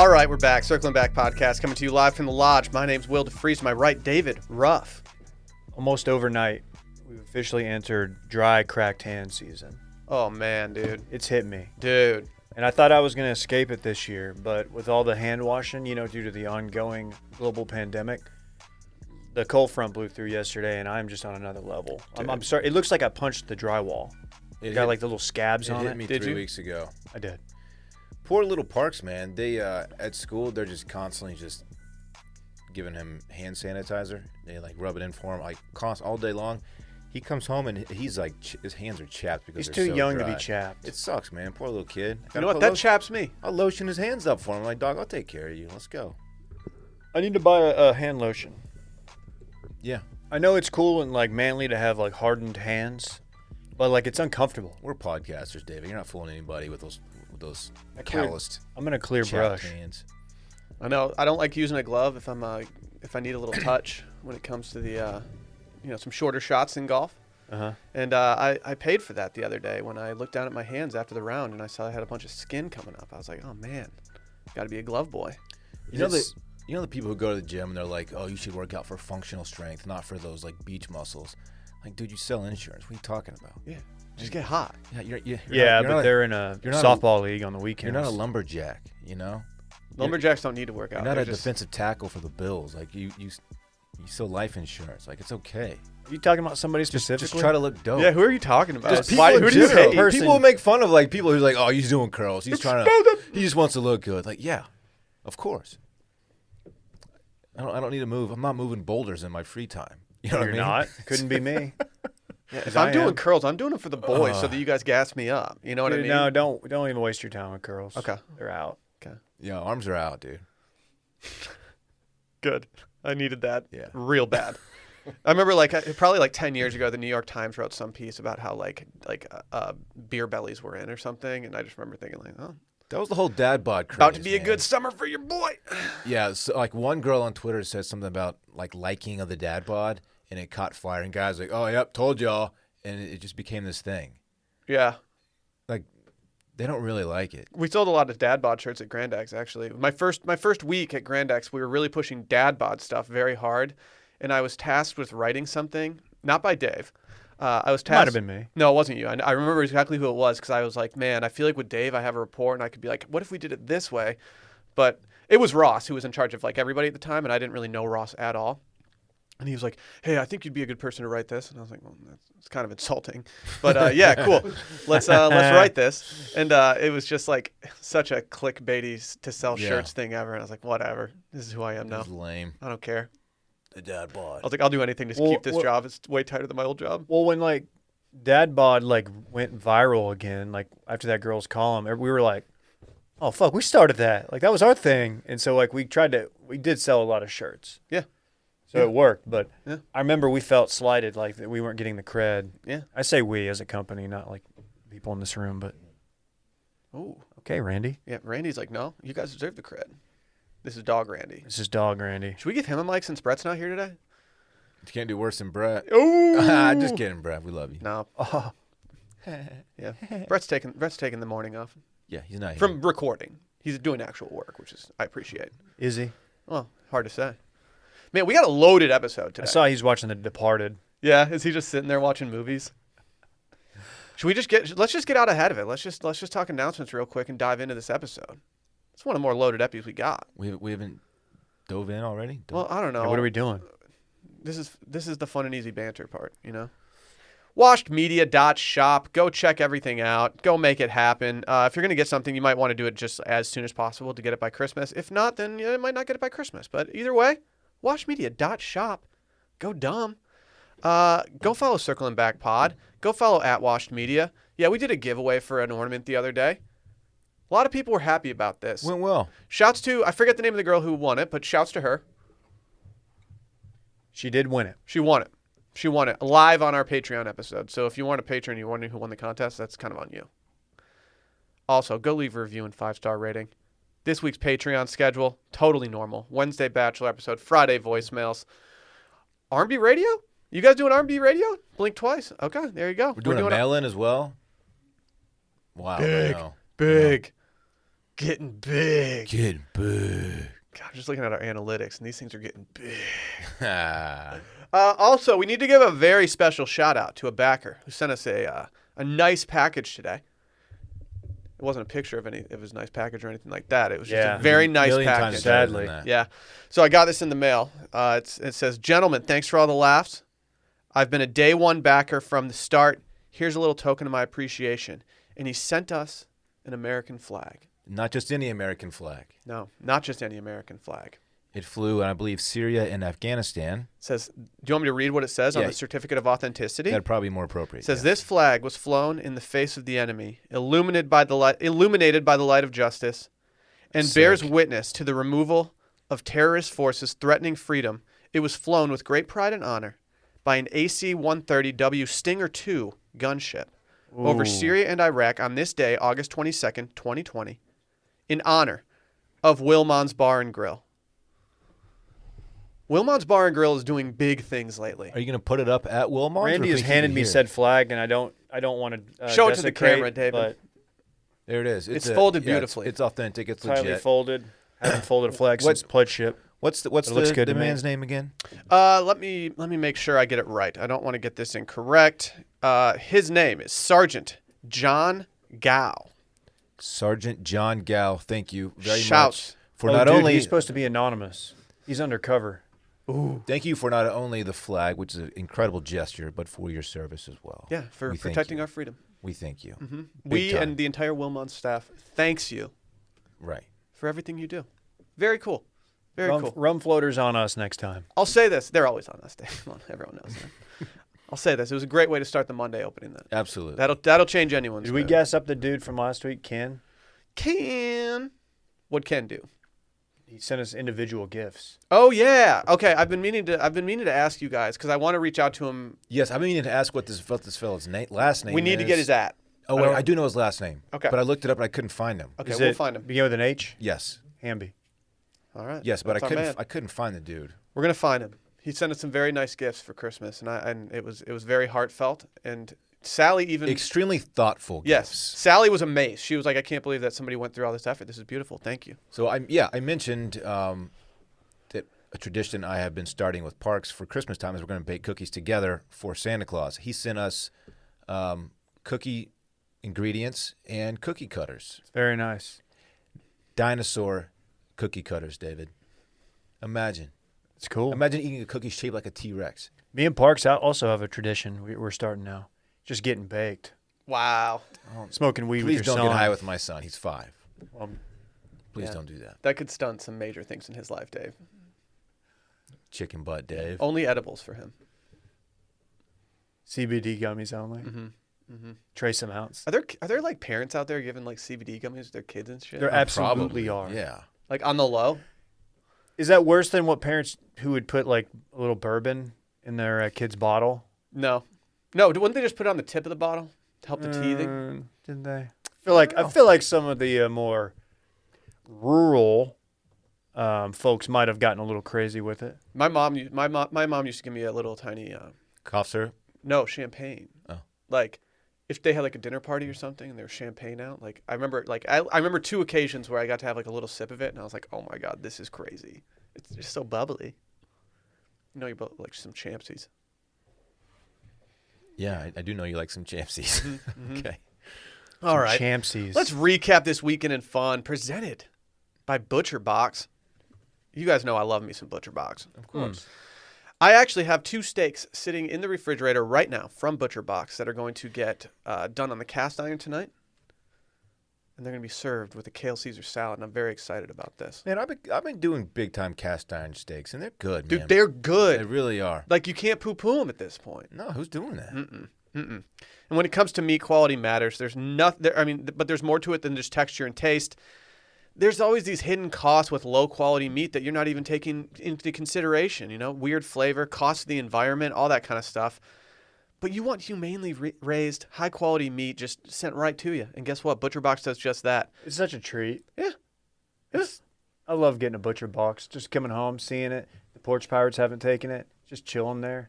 All right, we're back. Circling Back podcast coming to you live from the lodge. My name's Will DeFries. To my right, David Ruff. Almost overnight, we've officially entered dry, cracked hand season. Oh, man, dude. It's hit me. Dude. And I thought I was going to escape it this year, but with all the hand washing, due to the ongoing global pandemic, the cold front blew through yesterday, and I'm just on another level. I'm sorry. It looks like I punched the drywall. It got like the little scabs on it. It hit me 3 weeks ago. I did. Poor little Parks, man. They at school, they're just constantly just giving him hand sanitizer. They like rub it in for him like all day long. He comes home and he's like his hands are chapped because he's they're too so young dry. to be chapped. It sucks, man. Poor little kid. You know what? That chaps me. I'll lotion his hands up for him. I'm like, dog, I'll take care of you. Let's go. I need to buy a hand lotion. Yeah. I know it's cool and like manly to have like hardened hands, but like it's uncomfortable. We're podcasters, David. You're not fooling anybody with those calloused. I'm gonna clear brush. Hands. I know. I don't like using a glove if I need a little touch when it comes to the some shorter shots in golf. And I paid for that the other day when I looked down at my hands after the round and I saw I had a bunch of skin coming up. I was like, oh man, got to be a glove boy. You know the people who go to the gym and they're like, oh, you should work out for functional strength, not for those like beach muscles. Like, dude, you sell insurance. What are you talking about? Yeah. Just get hot. Yeah, but they're in a softball league on the weekends. You're not a lumberjack, Lumberjacks don't need to work out. You're not a defensive tackle for the Bills. Like you sell life insurance. Like it's okay. Are you talking about somebody specifically? Just try to look dope. Yeah, who are you talking about? Just people who do you hate? People make fun of like people who's like, oh, he's doing curls. He's trying to. He just wants to look good. Like, yeah, of course. I don't need to move. I'm not moving boulders in my free time. You know what I mean? You're not. Couldn't be me. Yeah, if I'm doing curls, I'm doing them for the boys so that you guys gas me up. You know what I mean? No, don't even waste your time with curls. Okay. They're out. Okay. Yeah, arms are out, dude. Good. I needed that real bad. I remember probably 10 years ago, the New York Times wrote some piece about how beer bellies were in or something. And I just remember thinking like, oh. That was the whole dad bod craze. About to be a good summer for your boy. Yeah. So, like one girl on Twitter said something about like liking of the dad bod. And it caught fire, and guys like, oh, yep, told y'all. And it just became this thing. Yeah. Like, they don't really like it. We sold a lot of dad bod shirts at Grand X, actually. My first week at Grand X, we were really pushing dad bod stuff very hard. And I was tasked with writing something, not by Dave. I was tasked. Might have been me. No, it wasn't you. I remember exactly who it was because I was like, man, I feel like with Dave, I have a report, and I could be like, what if we did it this way? But it was Ross who was in charge of like everybody at the time, and I didn't really know Ross at all. And he was like, hey, I think you'd be a good person to write this. And I was like, well, that's kind of insulting. But yeah, cool. Let's write this. And it was just like such a clickbaity to sell shirts thing ever. And I was like, whatever. This is who I am now. This is lame. I don't care. The dad bod. I was like, I'll do anything to keep this job. It's way tighter than my old job. Well, when like dad bod like went viral again, like after that girl's column, we were like, oh, fuck, we started that. Like that was our thing. And so like we did sell a lot of shirts. Yeah. So it worked, but I remember we felt slighted, like that we weren't getting the cred. Yeah. I say we as a company, not like people in this room, but. Oh. Okay, Randy. Yeah, Randy's like, no, you guys deserve the cred. This is Dog Randy. This is Dog Randy. Should we give him a mic since Brett's not here today? You can't do worse than Brett. Oh. Just kidding, Brett. We love you. No. Oh. Yeah. Brett's taking the morning off. Yeah, he's not here. From recording. He's doing actual work, which is I appreciate. Is he? Well, hard to say. Man, we got a loaded episode today. I saw he's watching The Departed. Yeah, is he just sitting there watching movies? Should we let's just get out ahead of it. Let's just talk announcements real quick and dive into this episode. It's one of the more loaded episodes we got. We haven't dove in already? Well, I don't know. Yeah, what are we doing? This is the fun and easy banter part, Washedmedia.shop. Go check everything out. Go make it happen. If you're going to get something, you might want to do it just as soon as possible to get it by Christmas. If not, then you might not get it by Christmas. But either way, washedmedia.shop. Go dumb. Go follow Circling Back Pod. Go follow @WashedMedia. Yeah, we did a giveaway for an ornament the other day. A lot of people were happy about this. Went well. Shouts to, I forget the name of the girl who won it, but shouts to her. She did win it. She won it. She won it live on our Patreon episode. So if you weren't a patron and you're wondering who won the contest, that's kind of on you. Also, go leave a review and 5-star rating. This week's Patreon schedule, totally normal. Wednesday Bachelor episode, Friday voicemails. R&B radio? You guys doing R&B radio? Blink twice. Okay, there you go. We're doing a mail-in as well? Wow. Big. Getting big. Getting big. God, I'm just looking at our analytics, and these things are getting big. Ah. Also, we need to give a very special shout out to a backer who sent us a nice package today. It wasn't a picture of any of his nice package or anything like that. It was just a very nice Million package. times better than Sadly. that. Yeah. So I got this in the mail. It says, "Gentlemen, thanks for all the laughs. I've been a day one backer from the start. Here's a little token of my appreciation." And he sent us an American flag. Not just any American flag. No, not just any American flag. It flew in, I believe, Syria and Afghanistan. It says, do you want me to read what it says on Yeah. the certificate of authenticity? That'd probably be more appropriate. It says, yes. "This flag was flown in the face of the enemy, illuminated by the light of justice, and Sick. bears witness to the removal of terrorist forces threatening freedom. It was flown with great pride and honor by an AC-130W Stinger II gunship over Ooh. Syria and Iraq on this day, August 22nd, 2020, in honor of Wilmon's Bar and Grill." Wilmon's Bar and Grill is doing big things lately. Are you going to put it up at Wilmot? Randy has handed me said flag, and I don't want to Show it to the desecrate, camera, David. But There it is. It's folded beautifully. It's authentic. It's tightly legit. folded. Haven't folded a flag What- since pledge ship. What's It looks the good to me. man's name again? Let me make sure I get it right. I don't want to get this incorrect. His name is Sergeant John Gow. Sergeant John Gow. Thank you very Shouts. much for Oh, not dude, only he's supposed to be anonymous. He's undercover. thank you for not only the flag, which is an incredible gesture, but for your service as well. Yeah, for We thank protecting you. our freedom. We thank you. We time. and the entire Wilmont staff thanks you Right. for everything you do. Very cool. Very cool. Rum floaters on us next time. I'll say this. They're always on us, Dave. Come on, everyone knows that. I'll say this. It was a great way to start the Monday opening. Absolutely. That'll change anyone's Did we mood. guess up the dude from last week, Ken? What Ken do? He sent us individual gifts. Oh yeah. Okay. I've been meaning to ask you guys because I want to reach out to him. Yes, I've been meaning to ask what this fella's last name We need to is. get his at. Oh, wait, I do know his last name. Okay. But I looked it up and I couldn't find him. Okay, Is we'll it find him. begin with an H? Yes. Hamby. All right. Yes, but That's our man. I couldn't find the dude. We're gonna find him. He sent us some very nice gifts for Christmas, and it was very heartfelt. And Sally even Extremely thoughtful yes, gifts. Sally was amazed. She was like, "I can't believe that somebody went through all this effort. This is beautiful. Thank you." So I mentioned that a tradition I have been starting with Parks for Christmas time is we're going to bake cookies together for Santa Claus. He sent us cookie ingredients and cookie cutters. Very nice. Dinosaur cookie cutters, David. Imagine. It's cool. Imagine eating a cookie shaped like a T-Rex. Me and Parks also have a tradition we're starting now. Just getting baked. Wow, Smoking weed Please with your don't son. get high with my son. He's 5. Um, Please Yeah. don't do that. that could stunt some major things in his life, Dave. Chicken butt, Dave. Only edibles for him. CBD gummies only. Trace amounts. Are there like parents out there giving like CBD gummies to their kids and shit? There absolutely Probably are. Yeah. Like on the low? Is that worse than what parents who would put like a little bourbon in their kid's bottle? No. Wouldn't they just put it on the tip of the bottle to help the teething? Didn't they? I feel like some of the more rural folks might have gotten a little crazy with it. My mom used to give me a little tiny Cough syrup? no champagne. Oh. Like if they had like a dinner party or something and there was champagne out, like I remember 2 occasions where I got to have like a little sip of it and I was like, oh my god, this is crazy. It's just so bubbly. You know, you both like some champsies. Yeah, I do know you like some champsies. Okay. All right. Champsies. Let's recap this weekend in fun presented by Butcher Box. You guys know I love me some Butcher Box. Of course. I actually have 2 steaks sitting in the refrigerator right now from Butcher Box that are going to get done on the cast iron tonight. And they're going to be served with a kale Caesar salad, and I'm very excited about this. Man, I've been doing big time cast iron steaks, and they're good, Dude, man. they're good. They really are. Like, you can't poo-poo them at this point. No, who's doing that? And when it comes to meat, quality matters. There's nothing. But there's more to it than just texture and taste. There's always these hidden costs with low quality meat that you're not even taking into consideration. You know, weird flavor, cost of the environment, all that kind of stuff. But you want humanely raised, high quality meat just sent right to you. And guess what? Butcher Box does just that. It's such a treat. Yeah. I love getting a Butcher Box. Just coming home, seeing it. The Porch Pirates haven't taken it. Just chilling there.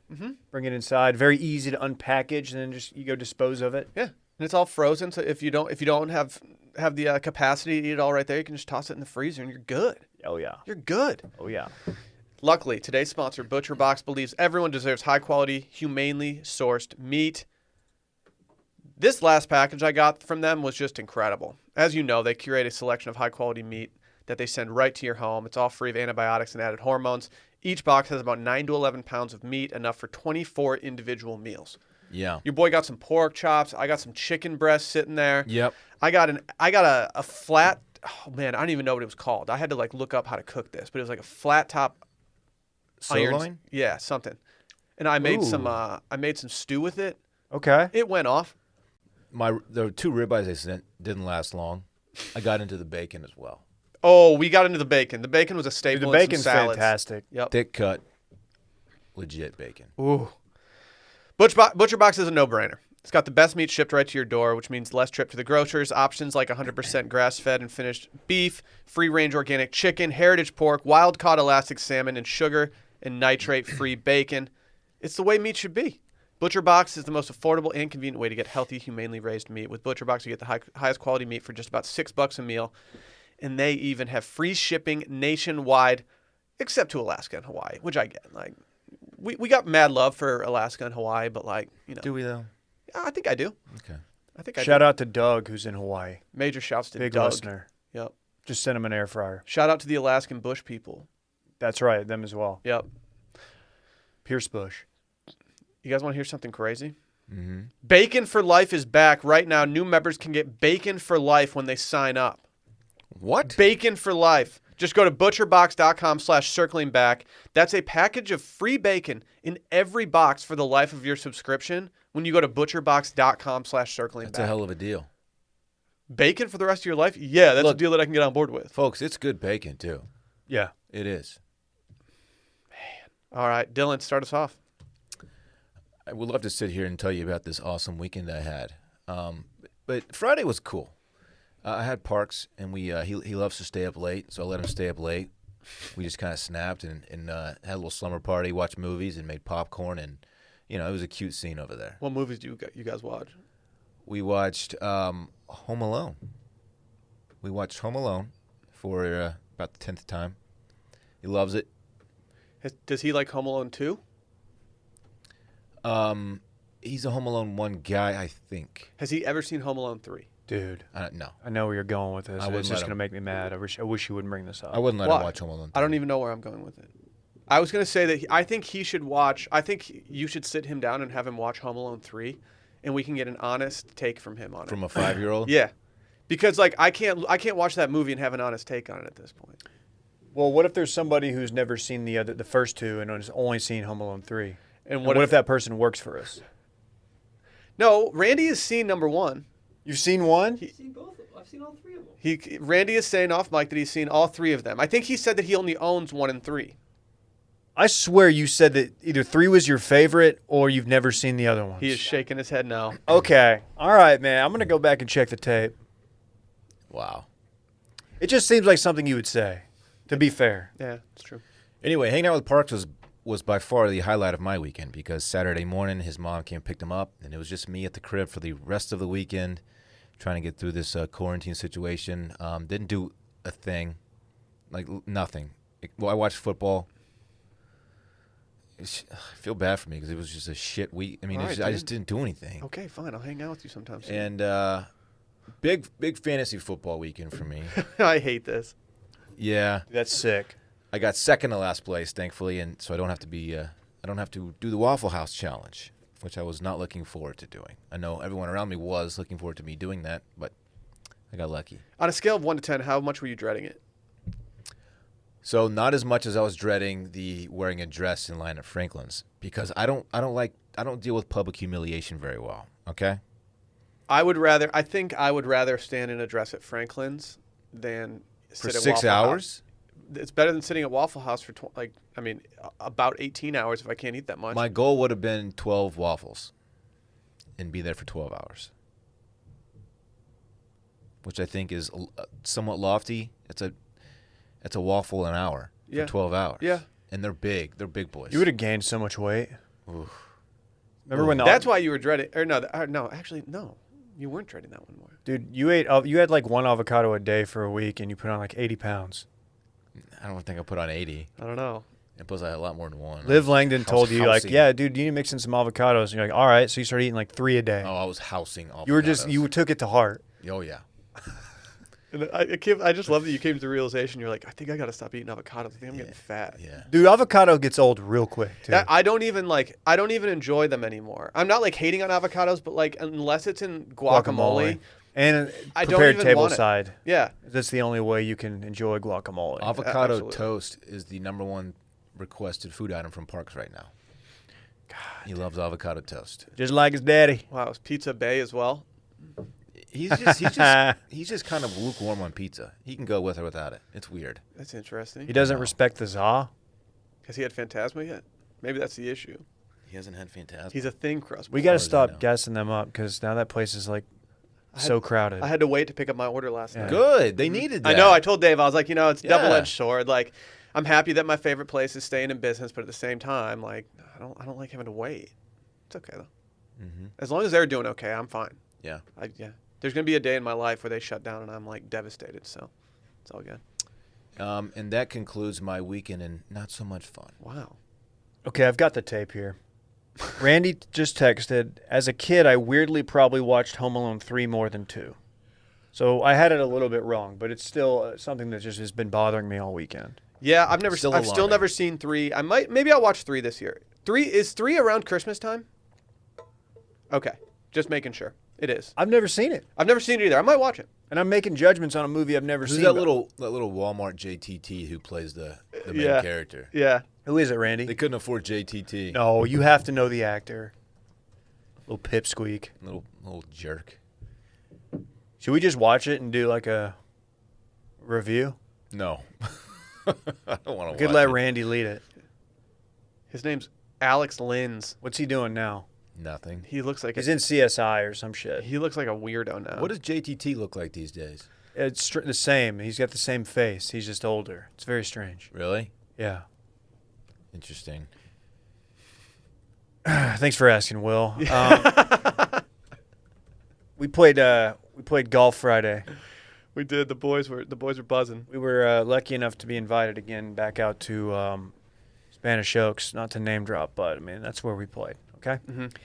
Bring it inside. Very easy to unpackage, and then just you go dispose of it. Yeah. And it's all frozen, so if you don't have the capacity to eat it all right there, you can just toss it in the freezer and you're good. Oh yeah. You're good. Oh yeah. Luckily, today's sponsor, ButcherBox, believes everyone deserves high-quality, humanely sourced meat. This last package I got from them was just incredible. As you know, they curate a selection of high-quality meat that they send right to your home. It's all free of antibiotics and added hormones. Each box has about 9 to 11 pounds of meat, enough for 24 individual meals. Yeah. Your boy got some pork chops. I got some chicken breast sitting there. Yep. I got a flat. Oh man, I don't even know what it was called. I had to look up how to cook this, but it was like a flat top Sirloin? Yeah, something. And I made Ooh. some stew with it. Okay. It went off. The 2 ribeyes they sent didn't last long. I got into the bacon as well. Oh, we got into the bacon. The bacon was a staple. Dude, the in some bacon's salads. fantastic. Yep. Thick cut, legit bacon. Ooh. ButcherBox is a no-brainer. It's got the best meat shipped right to your door, which means less trip to the grocers. Options like 100% grass-fed and finished beef, free-range organic chicken, heritage pork, wild-caught elastic salmon, and sugar and nitrate-free bacon. It's the way meat should be. ButcherBox is the most affordable and convenient way to get healthy, humanely raised meat. With ButcherBox, you get the highest quality meat for just about $6 a meal, and they even have free shipping nationwide, except to Alaska and Hawaii, which I get. We got mad love for Alaska and Hawaii, but Do we though? I think I do. Okay. I think I Shout do. out to Doug, who's in Hawaii. Major shouts to Big Doug. listener. Yep. Just send him an air fryer. Shout out to the Alaskan Bush people. That's right, them as well. Yep. Pierce Bush. You guys want to hear something crazy? Mm-hmm. Bacon for Life is back. Right now, new members can get Bacon for Life when they sign up. What? Bacon for Life. Just go to butcherbox.com/circlingback. That's a package of free bacon in every box for the life of your subscription when you go to butcherbox.com/circlingback. That's a hell of a deal. Bacon for the rest of your life? Yeah, that's a Look, deal that I can get on board with. Folks, it's good bacon too. Yeah. It is. All right, Dillon, start us off. I would love to sit here and tell you about this awesome weekend I had. But Friday was cool. I had Parks, and he loves to stay up late, so I let him stay up late. We just kind of snapped and had a little slumber party, watched movies, and made popcorn, and it was a cute scene over there. What movies do you guys watch? We watched Home Alone. We watched Home Alone for about the 10th time. He loves it. Does he like Home Alone 2? He's a Home Alone 1 guy, I think. Has he ever seen Home Alone 3? Dude. No. I know where you're going with this. I wouldn't It's let just him. going to make me mad. I wish you wouldn't bring this up. I wouldn't let Why? him watch Home Alone 3. I don't even know where I'm going with it. I was going to say that I think he should watch. I think you should sit him down and have him watch Home Alone 3, and we can get an honest take from him on it. From a 5-year-old? Yeah, because I can't watch that movie and have an honest take on it at this point. Well, what if there's somebody who's never seen the first two and has only seen Home Alone 3? And What if that person works for us? No, Randy has seen number 1. You've seen one? I've seen both of them. I've seen all 3 of them. Randy is saying off mic that he's seen all 3 of them. I think he said that he only owns 1 and 3. I swear you said that either 3 was your favorite or you've never seen the other ones. He is shaking his head now. Okay. All right, man. I'm going to go back and check the tape. Wow. It just seems like something you would say, to be fair. Yeah, it's true. Anyway, hanging out with Parks was by far the highlight of my weekend because Saturday morning his mom came and picked him up, and it was just me at the crib for the rest of the weekend trying to get through this quarantine situation. Didn't do a thing, nothing. Well, I watched football. I feel bad for me because it was just a shit week. I mean, All right, I just didn't do anything. Okay, fine. I'll hang out with you sometimes. And big fantasy football weekend for me. I hate this. Yeah. That's sick. I got second to last place, thankfully, and so I don't have to do the Waffle House challenge, which I was not looking forward to doing. I know everyone around me was looking forward to me doing that, but I got lucky. On a scale of 1 to 10, how much were you dreading it? So not as much as I was dreading the wearing a dress in line at Franklin's because I don't deal with public humiliation very well. Okay. I think I would rather stand in a dress at Franklin's than For sit at 6 Waffle hours. House. It's better than sitting at Waffle House for about 18 hours if I can't eat that much. My goal would have been 12 waffles, and be there for 12 hours, which I think is somewhat lofty. It's a waffle an hour Yeah. for 12 hours. Yeah. And they're big. They're big boys. You would have gained so much weight. Oof. Remember when That's why you were dreading. Or no, actually, no. You weren't trading that one more. Dude, you had like one avocado a day for a week, and you put on like 80 pounds. I don't think I put on 80. I don't know. And plus, I had a lot more than one. Liv Langdon told you, like, housing. yeah, dude, you need to mix in some avocados. And you're like, all right. So you started eating like 3 a day. Oh, I was housing avocados. You took it to heart. Oh, yeah. And I just love that you came to the realization. You're like, I think I got to stop eating avocados. I think I'm getting fat. Yeah. Dude, avocado gets old real quick, too. I don't even enjoy them anymore. I'm not like hating on avocados, but like unless it's in guacamole. And I don't prepared even table want it. side. Yeah. That's the only way you can enjoy guacamole. Avocado Absolutely. toast is the #1 requested food item from Parks right now. God. He loves avocado toast. Just like his daddy. Wow. Is Pizza Bay as well? He's just kind of lukewarm on pizza. He can go with or without it. It's weird. That's interesting. He doesn't respect the za. Has he had Phantasma yet? Maybe that's the issue. He hasn't had Phantasm. He's a thin crust. We got to as I stop know. gassing them up because now that place is like so crowded. I had to wait to pick up my order last night. Good. They needed that. I know. I told Dave, I was like, it's a Yeah. double-edged sword. Like, I'm happy that my favorite place is staying in business, but at the same time, like, I don't like having to wait. It's okay though. Mhm. As long as they're doing okay, I'm fine. Yeah. There's gonna be a day in my life where they shut down and I'm like devastated. So it's all good. And that concludes my weekend and not so much fun. Wow. Okay, I've got the tape here. Randy just texted, as a kid, I weirdly probably watched Home Alone 3 more than 2. So I had it a little bit wrong, but it's still something that just has been bothering me all weekend. Yeah, I've Still still alarming. never seen 3. Maybe I'll watch 3 this year. 3 around Christmas time? Okay. Just making sure. It is. I've never seen it, I've never seen it either. I might watch it. and I'm making judgments on a movie I've never Who's seen. that but- little Walmart JTT who plays the main Yeah. character? Yeah. Who is it, Randy? They couldn't afford JTT. No, you have to know the actor. Little pipsqueak. Little jerk. Should we just watch it and do like a review? No. I don't want We to could watch let it. Randy lead it. His name's Alex Linz. What's he doing now? Nothing. He looks like He's in CSI or some shit. he looks like a weirdo now. What does JTT look like these days? It's the same. He's got the same face. He's just older. It's very strange. Really? Yeah. Interesting. Thanks for asking, Will. We played golf Friday. We did. The boys were buzzing. We were lucky enough to be invited again back out to Spanish Oaks. Not to name drop, but I mean that's where we played. Okay. Mhm.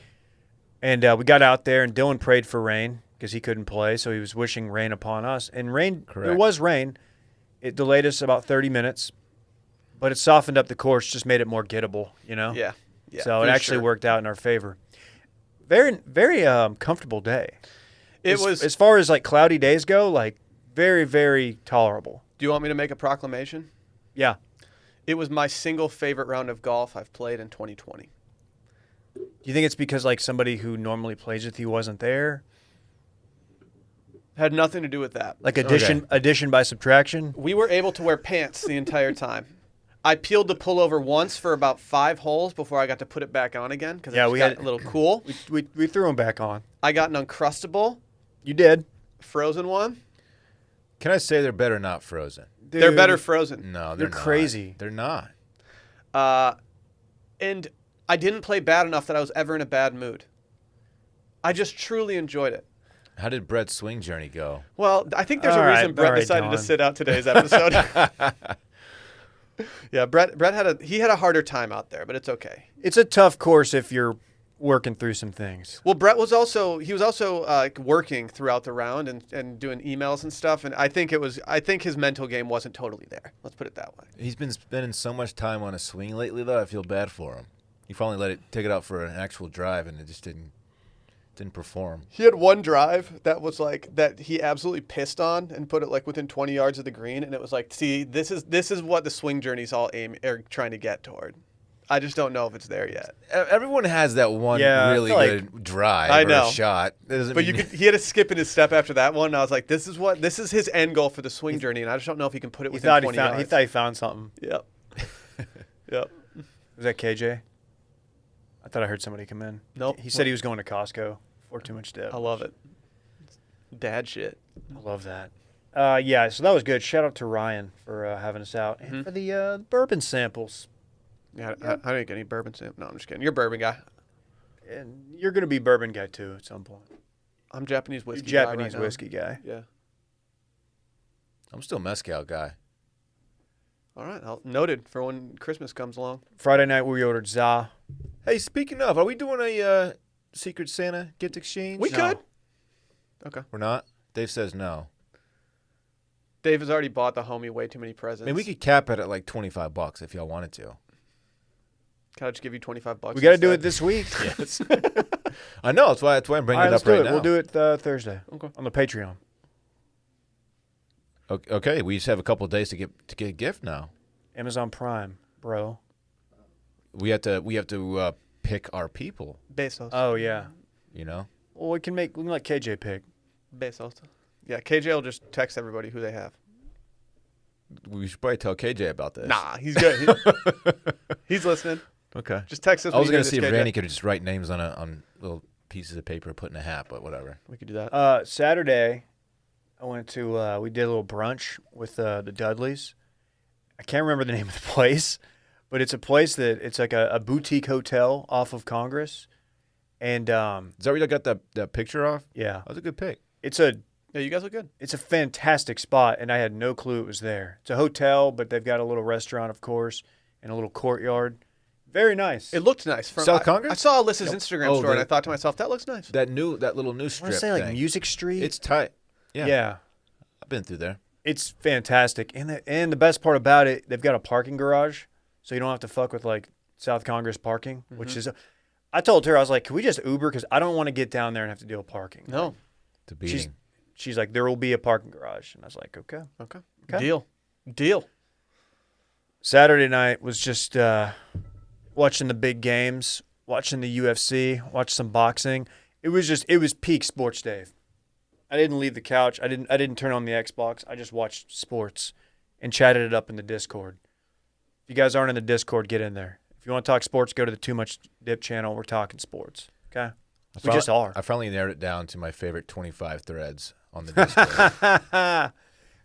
And we got out there, and Dillon prayed for rain because he couldn't play, so he was wishing rain upon us. And rain, there Correct. was rain. It delayed us about 30 minutes, but it softened up the course, just made it more gettable. Yeah. Yeah. So it for actually sure. worked out in our favor. Very, very comfortable day. It as, was. as far as like cloudy days go, like very, very tolerable. Do you want me to make a proclamation? Yeah. It was my single favorite round of golf I've played in 2020. Do you think it's because like somebody who normally plays with you wasn't there? Had nothing to do with that. Like addition by subtraction? We were able to wear pants the entire time. I peeled the pullover once for about 5 holes before I got to put it back on again because Yeah, we got had- a little cool. We threw them back on. I got an Uncrustable You did. frozen one. Can I say they're better not frozen? They're Dude, better frozen. No, They're they're not. crazy. They're not. And I didn't play bad enough that I was ever in a bad mood. I just truly enjoyed it. How did Brett's swing journey go? Well, I think there's All a right, reason Brett all right, decided to Don. sit out today's episode. Yeah, Brett had a harder time out there, but it's okay. It's a tough course if you're working through some things. Well, Brett was also working throughout the round and doing emails and stuff, and I think his mental game wasn't totally there. Let's put it that way. He's been spending so much time on a swing lately, though. I feel bad for him. He finally take it out for an actual drive, and it just didn't perform. He had one drive that was like that he absolutely pissed on and put it like within 20 yards of the green, and it was like, see, this is what the swing journey's all trying to get toward. I just don't know if it's there yet. Everyone has that one Yeah, I really feel good drive I or know. a shot. That doesn't But mean- he had a skip in his step after that one. And I was like, this is his end goal for the swing journey, and I just don't know if he can put it He within thought 20 he yards. thought he found something. Yep. Yep. Was that KJ? I thought I heard somebody come in. Nope. He said he was going to Costco for too much dip. I love it. Dad shit. I love that. Yeah, so that was good. Shout out to Ryan for having us out and for the bourbon samples. Yeah, I didn't get any bourbon sample. No, I'm just kidding. You're a bourbon guy. And you're going to be bourbon guy too at some point. I'm Japanese whiskey. Japanese guy right whiskey guy. now. Yeah. I'm still mezcal guy. All right. Noted for when Christmas comes along. Friday night we ordered za. Hey, speaking of, are we doing a Secret Santa gift exchange? We No. could. Okay. We're not? Dave says no. Dave has already bought the homie way too many presents. I mean, we could cap it at like $25 if y'all wanted to. Can I just give you $25? We got to do it instead? this week. Yes. I know. That's why I'm bringing All right, it let's up do right it. now. We'll do it Thursday Okay. on the Patreon. Okay, we just have a couple of days to get a gift now. Amazon Prime, bro. We have to pick our people. Bezos. Oh yeah. You know. Well, we can let KJ pick. Bezos. Yeah, KJ will just text everybody who they have. We should probably tell KJ about this. Nah, he's good. He's listening. Okay. Just text us. I was going to see if Randy could just write names on little pieces of paper and put in a hat, but whatever. We could do that. Saturday, I went to. We did a little brunch with the Dudleys. I can't remember the name of the place, but it's a place it's like a boutique hotel off of Congress, and Is that where you got that picture off? yeah, That was a good pick. Yeah, you guys look good. It's a fantastic spot, and I had no clue it was there. It's a hotel, but they've got a little restaurant, of course, and a little courtyard. Very nice. It looked nice. South Congress? I saw Alyssa's Instagram Oh, story, and I thought to myself, that looks nice. That little new I strip want to say like thing. Music Street. It's tight. Yeah. Yeah. I've been through there. It's fantastic. And the best part about it, they've got a parking garage, so you don't have to fuck with like South Congress parking, which is. I told her, I was like, can we just Uber? Because I don't want to get down there and have to deal with parking. No. To beating. She's like, there will be a parking garage. And I was like, okay. Okay. Deal. Saturday night was just watching the big games, watching the UFC, watch some boxing. It was peak sports, Dave. I didn't leave the couch. I didn't turn on the Xbox. I just watched sports and chatted it up in the Discord. If you guys aren't in the Discord, get in there. If you want to talk sports, go to the Too Much Dip channel. We're talking sports. Okay? We just are. I finally narrowed it down to my favorite 25 threads on the Discord.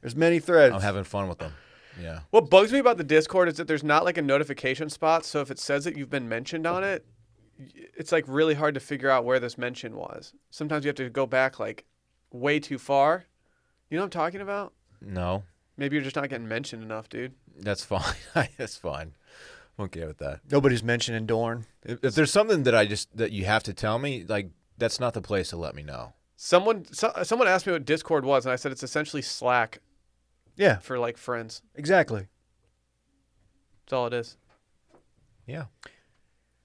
There's many threads. I'm having fun with them. Yeah. What bugs me about the Discord is that there's not like a notification spot. So if it says that you've been mentioned on it, it's like really hard to figure out where this mention was. Sometimes you have to go back like way too far. You know what I'm talking about? No. Maybe you're just not getting mentioned enough, dude. That's fine. That's fine. I'm okay with that. Nobody's mentioning Dorn. If there's something that you have to tell me, like that's not the place to let me know. Someone asked me what Discord was, and I said it's essentially Slack Yeah, for like friends. exactly. That's all it is. Yeah.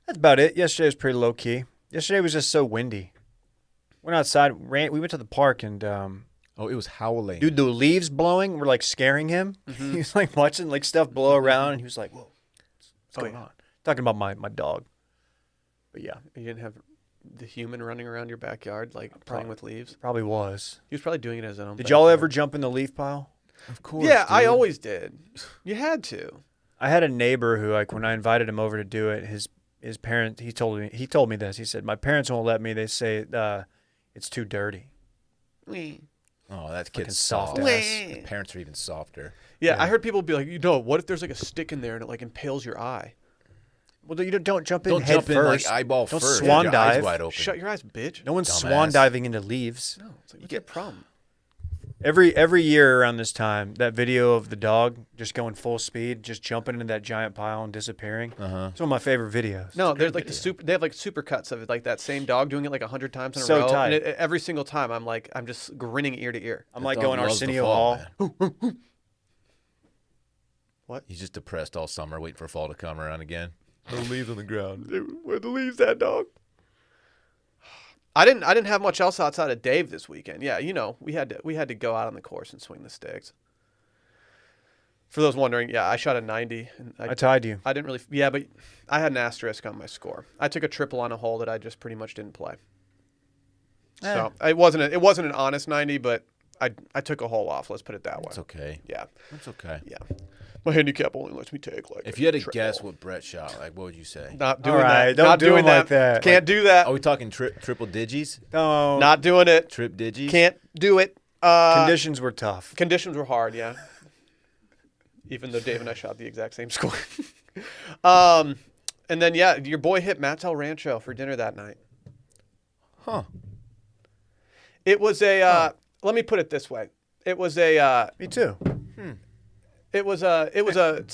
That's about it. Yesterday was pretty low key. Yesterday was just so windy. Went outside. We went to the park and Oh, it was howling. dude, the leaves blowing were like scaring him. He was like watching like stuff blow around, and he was like, "Whoa, what's going on?" Talking about my dog. But yeah, You didn't have the human running around your backyard like playing with leaves. probably was. He was probably doing it as his own. Did y'all backyard. ever jump in the leaf pile? Of course. Yeah, I dude. always did. You had to. I had a neighbor who, like, when I invited him over to do it, his parents, he told me this. He said, "My parents won't let me. They say it's too dirty." Oh, that Fucking kid's soft soft. ass. The parents are even softer. Yeah, I heard people be like, what if there's like a stick in there and it like impales your eye? Well, you don't jump in Don't head jump in first. like eyeball Don't first. swan Your eyes dive. wide open. Shut your eyes, bitch. No one's Dumbass. swan diving into leaves. No, it's like, what's your problem? Every year around this time, that video of the dog just going full speed, just jumping into that giant pile and disappearing. It's one of my favorite videos. No, there's like they have like super cuts of it, like that same dog doing it like 100 times in a So row. tight. And every single time, I'm just grinning ear to ear. I'm That like dog going loves the Arsenio fall, Hall. man. What? He's just depressed all summer, waiting for fall to come around again. No leaves on the ground. Where the leaves at, dog? I didn't have much else outside of Dave this weekend. Yeah, we had to go out on the course and swing the sticks. For those wondering, yeah, I shot a 90. And I tied you. I didn't really. Yeah, but I had an asterisk on my score. I took a triple on a hole that I just pretty much didn't play. So it wasn't an honest 90, but I took a hole off. Let's put it that way. That's okay. Yeah, That's okay. yeah. My handicap only lets me take like. If you had to triple. guess what Brett shot, like what would you say? Not doing All right, that. don't Not do doing him like that. Can't do that. Are we talking triple digis? No. Not doing it. Trip digis? Can't do it. Conditions were tough. Conditions were hard, yeah. Even though Dave and I shot the exact same score. And then, yeah, your boy hit Matt's El Rancho for dinner that night. Huh. It was a. Let me put it this way. It was a. Me too. It was a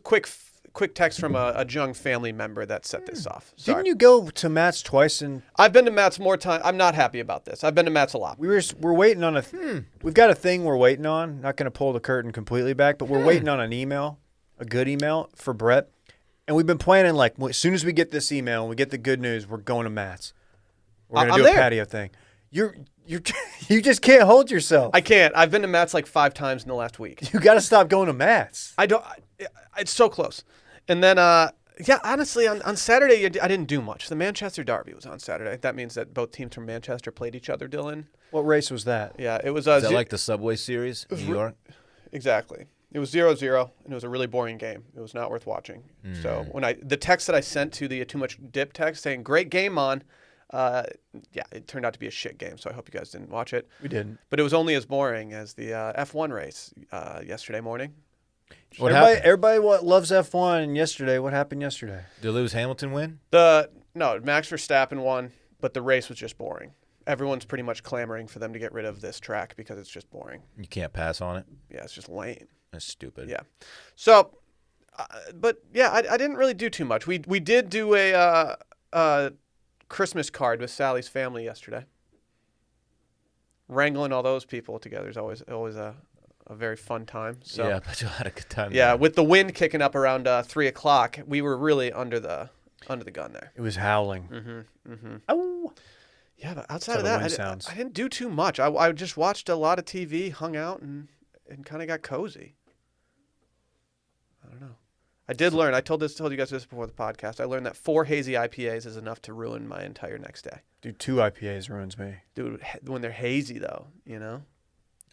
quick text from a young family member that set this off. Sorry. Didn't you go to Matt's twice? And I've been to Matt's more time. I'm not happy about this. I've been to Matt's a lot. we're waiting on We've got a thing we're waiting on. Not going to pull the curtain completely back, but we're waiting on an email, a good email for Brett. And we've been planning like as soon as we get this email and we get the good news, we're going to Matt's. We're going to do a patio thing. You just can't hold yourself. I can't. I've been to Matt's like 5 times in the last week. You got to stop going to Matt's. It's so close. And then, honestly, on Saturday, I didn't do much. The Manchester Derby was on Saturday. That means that both teams from Manchester played each other, Dillon. What race was that? Yeah, it was. Is that like the Subway Series in New York? Exactly. It was 0-0, and it was a really boring game. It was not worth watching. So when the text that I sent to the Too Much Dip text saying, great game on, it turned out to be a shit game, so I hope you guys didn't watch it. We didn't. But it was only as boring as the F1 race yesterday morning. Everybody loves F1. And yesterday, what happened yesterday? Did Lewis Hamilton win? No, Max Verstappen won, but the race was just boring. Everyone's pretty much clamoring for them to get rid of this track because it's just boring. You can't pass on it? Yeah, it's just lame. That's stupid. Yeah. So, but yeah, I didn't really do too much. We did do a Christmas card with Sally's family yesterday. Wrangling all those people together is always a very fun time. So, yeah, but you had a good time. Yeah, there. with the wind kicking up around 3:00, we were really under the gun there. It was howling. Oh. Yeah, but outside of that, I didn't do too much. I just watched a lot of TV, hung out, and kind of got cozy. I don't know. I did learn. I told you guys this before the podcast. I learned that 4 hazy IPAs is enough to ruin my entire next day. Dude, 2 IPAs ruins me. Dude, when they're hazy though, you know.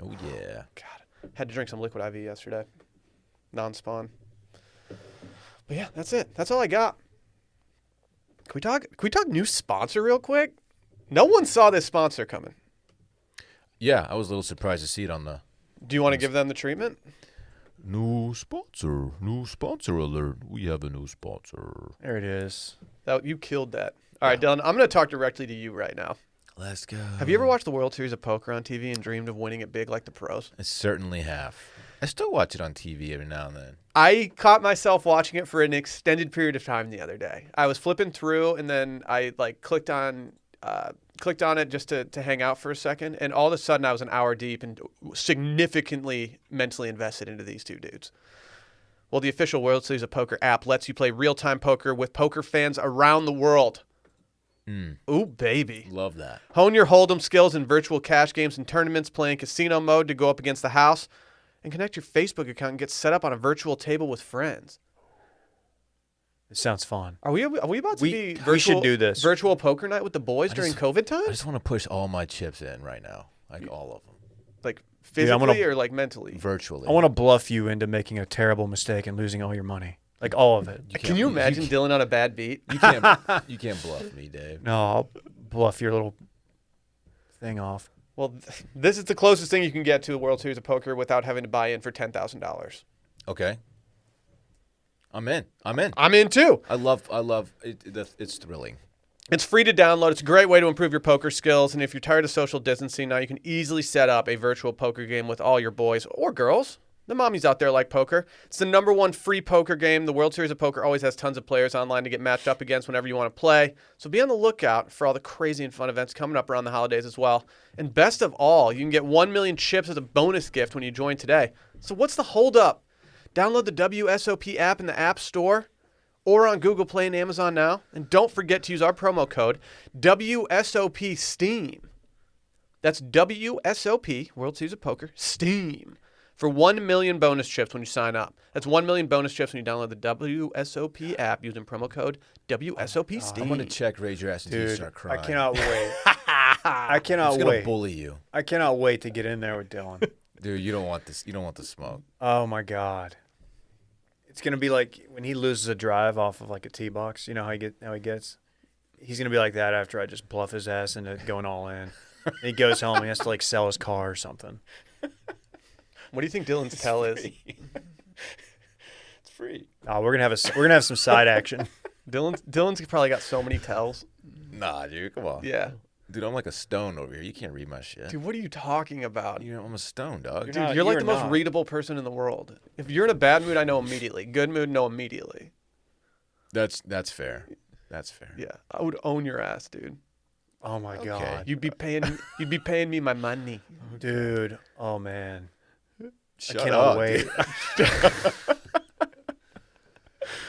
Oh yeah. God, had to drink some liquid IV yesterday, non-spawn. But yeah, that's it. That's all I got. Can we talk new sponsor real quick? No one saw this sponsor coming. Yeah, I was a little surprised to see it on the. Do you want to give them the treatment? New sponsor alert. We have a new sponsor. There it is. You killed that. All right, Dillon, I'm going to talk directly to you right now. Let's go. Have you ever watched the World Series of Poker on TV and dreamed of winning it big like the pros? I certainly have. I still watch it on TV every now and then. I caught myself watching it for an extended period of time the other day. I was flipping through, and then I clicked on it just to hang out for a second, and all of a sudden I was an hour deep and significantly mentally invested into these two dudes. Well, the official World Series of Poker app lets you play real-time poker with poker fans around the world. Ooh, baby. Love that. Hone your hold'em skills in virtual cash games and tournaments, play in casino mode to go up against the house, and connect your Facebook account and get set up on a virtual table with friends. It sounds fun. Are we about to be virtual, we should do this. Virtual poker night with the boys during COVID times? I just want to push all my chips in right now. Like all of them. Like physically or like mentally? Virtually. I want to bluff you into making a terrible mistake and losing all your money. Like all of it. Can you imagine Dillon on a bad beat? You can't bluff me, Dave. No, I'll bluff your little thing off. Well, this is the closest thing you can get to the World Series of Poker without having to buy in for $10,000. Okay. I'm in. I'm in too. I love it. It's thrilling. It's free to download. It's a great way to improve your poker skills. And if you're tired of social distancing, now you can easily set up a virtual poker game with all your boys or girls. The mommies out there like poker. It's the #1 free poker game. The World Series of Poker always has tons of players online to get matched up against whenever you want to play. So be on the lookout for all the crazy and fun events coming up around the holidays as well. And best of all, you can get 1 million chips as a bonus gift when you join today. So what's the holdup? Download the WSOP app in the App Store or on Google Play and Amazon now. And don't forget to use our promo code WSOP Steam. That's WSOP, World Series of Poker, Steam, for 1 million bonus chips when you sign up. That's 1 million bonus chips when you download the WSOP app using promo code WSOP Steam. I'm going to check Raise Your Ass until you start crying. I cannot wait. I cannot I'm wait. going to bully you. I cannot wait to get in there with Dillon. Dude, you don't want this. You don't want the smoke. Oh, my God. It's going to be like when he loses a drive off of like a tee box. You know how he gets? He's going to be like that after I just bluff his ass into going all in. And he goes home and he has to like sell his car or something. What do you think Dillon's tell is? It's free. Oh, we're gonna have some side action. Dillon's probably got so many tells. Nah, dude, come on. Yeah. Dude, I'm like a stone over here. You can't read my shit. Dude, what are you talking about? You know, I'm a stone, dog. Dude, you're like the most readable person in the world. If you're in a bad mood, I know immediately. Good mood, know immediately. That's fair. That's fair. Yeah, I would own your ass, dude. Oh my god. You'd be paying me my money. Dude. Oh man. Shut I cannot up, wait. dude.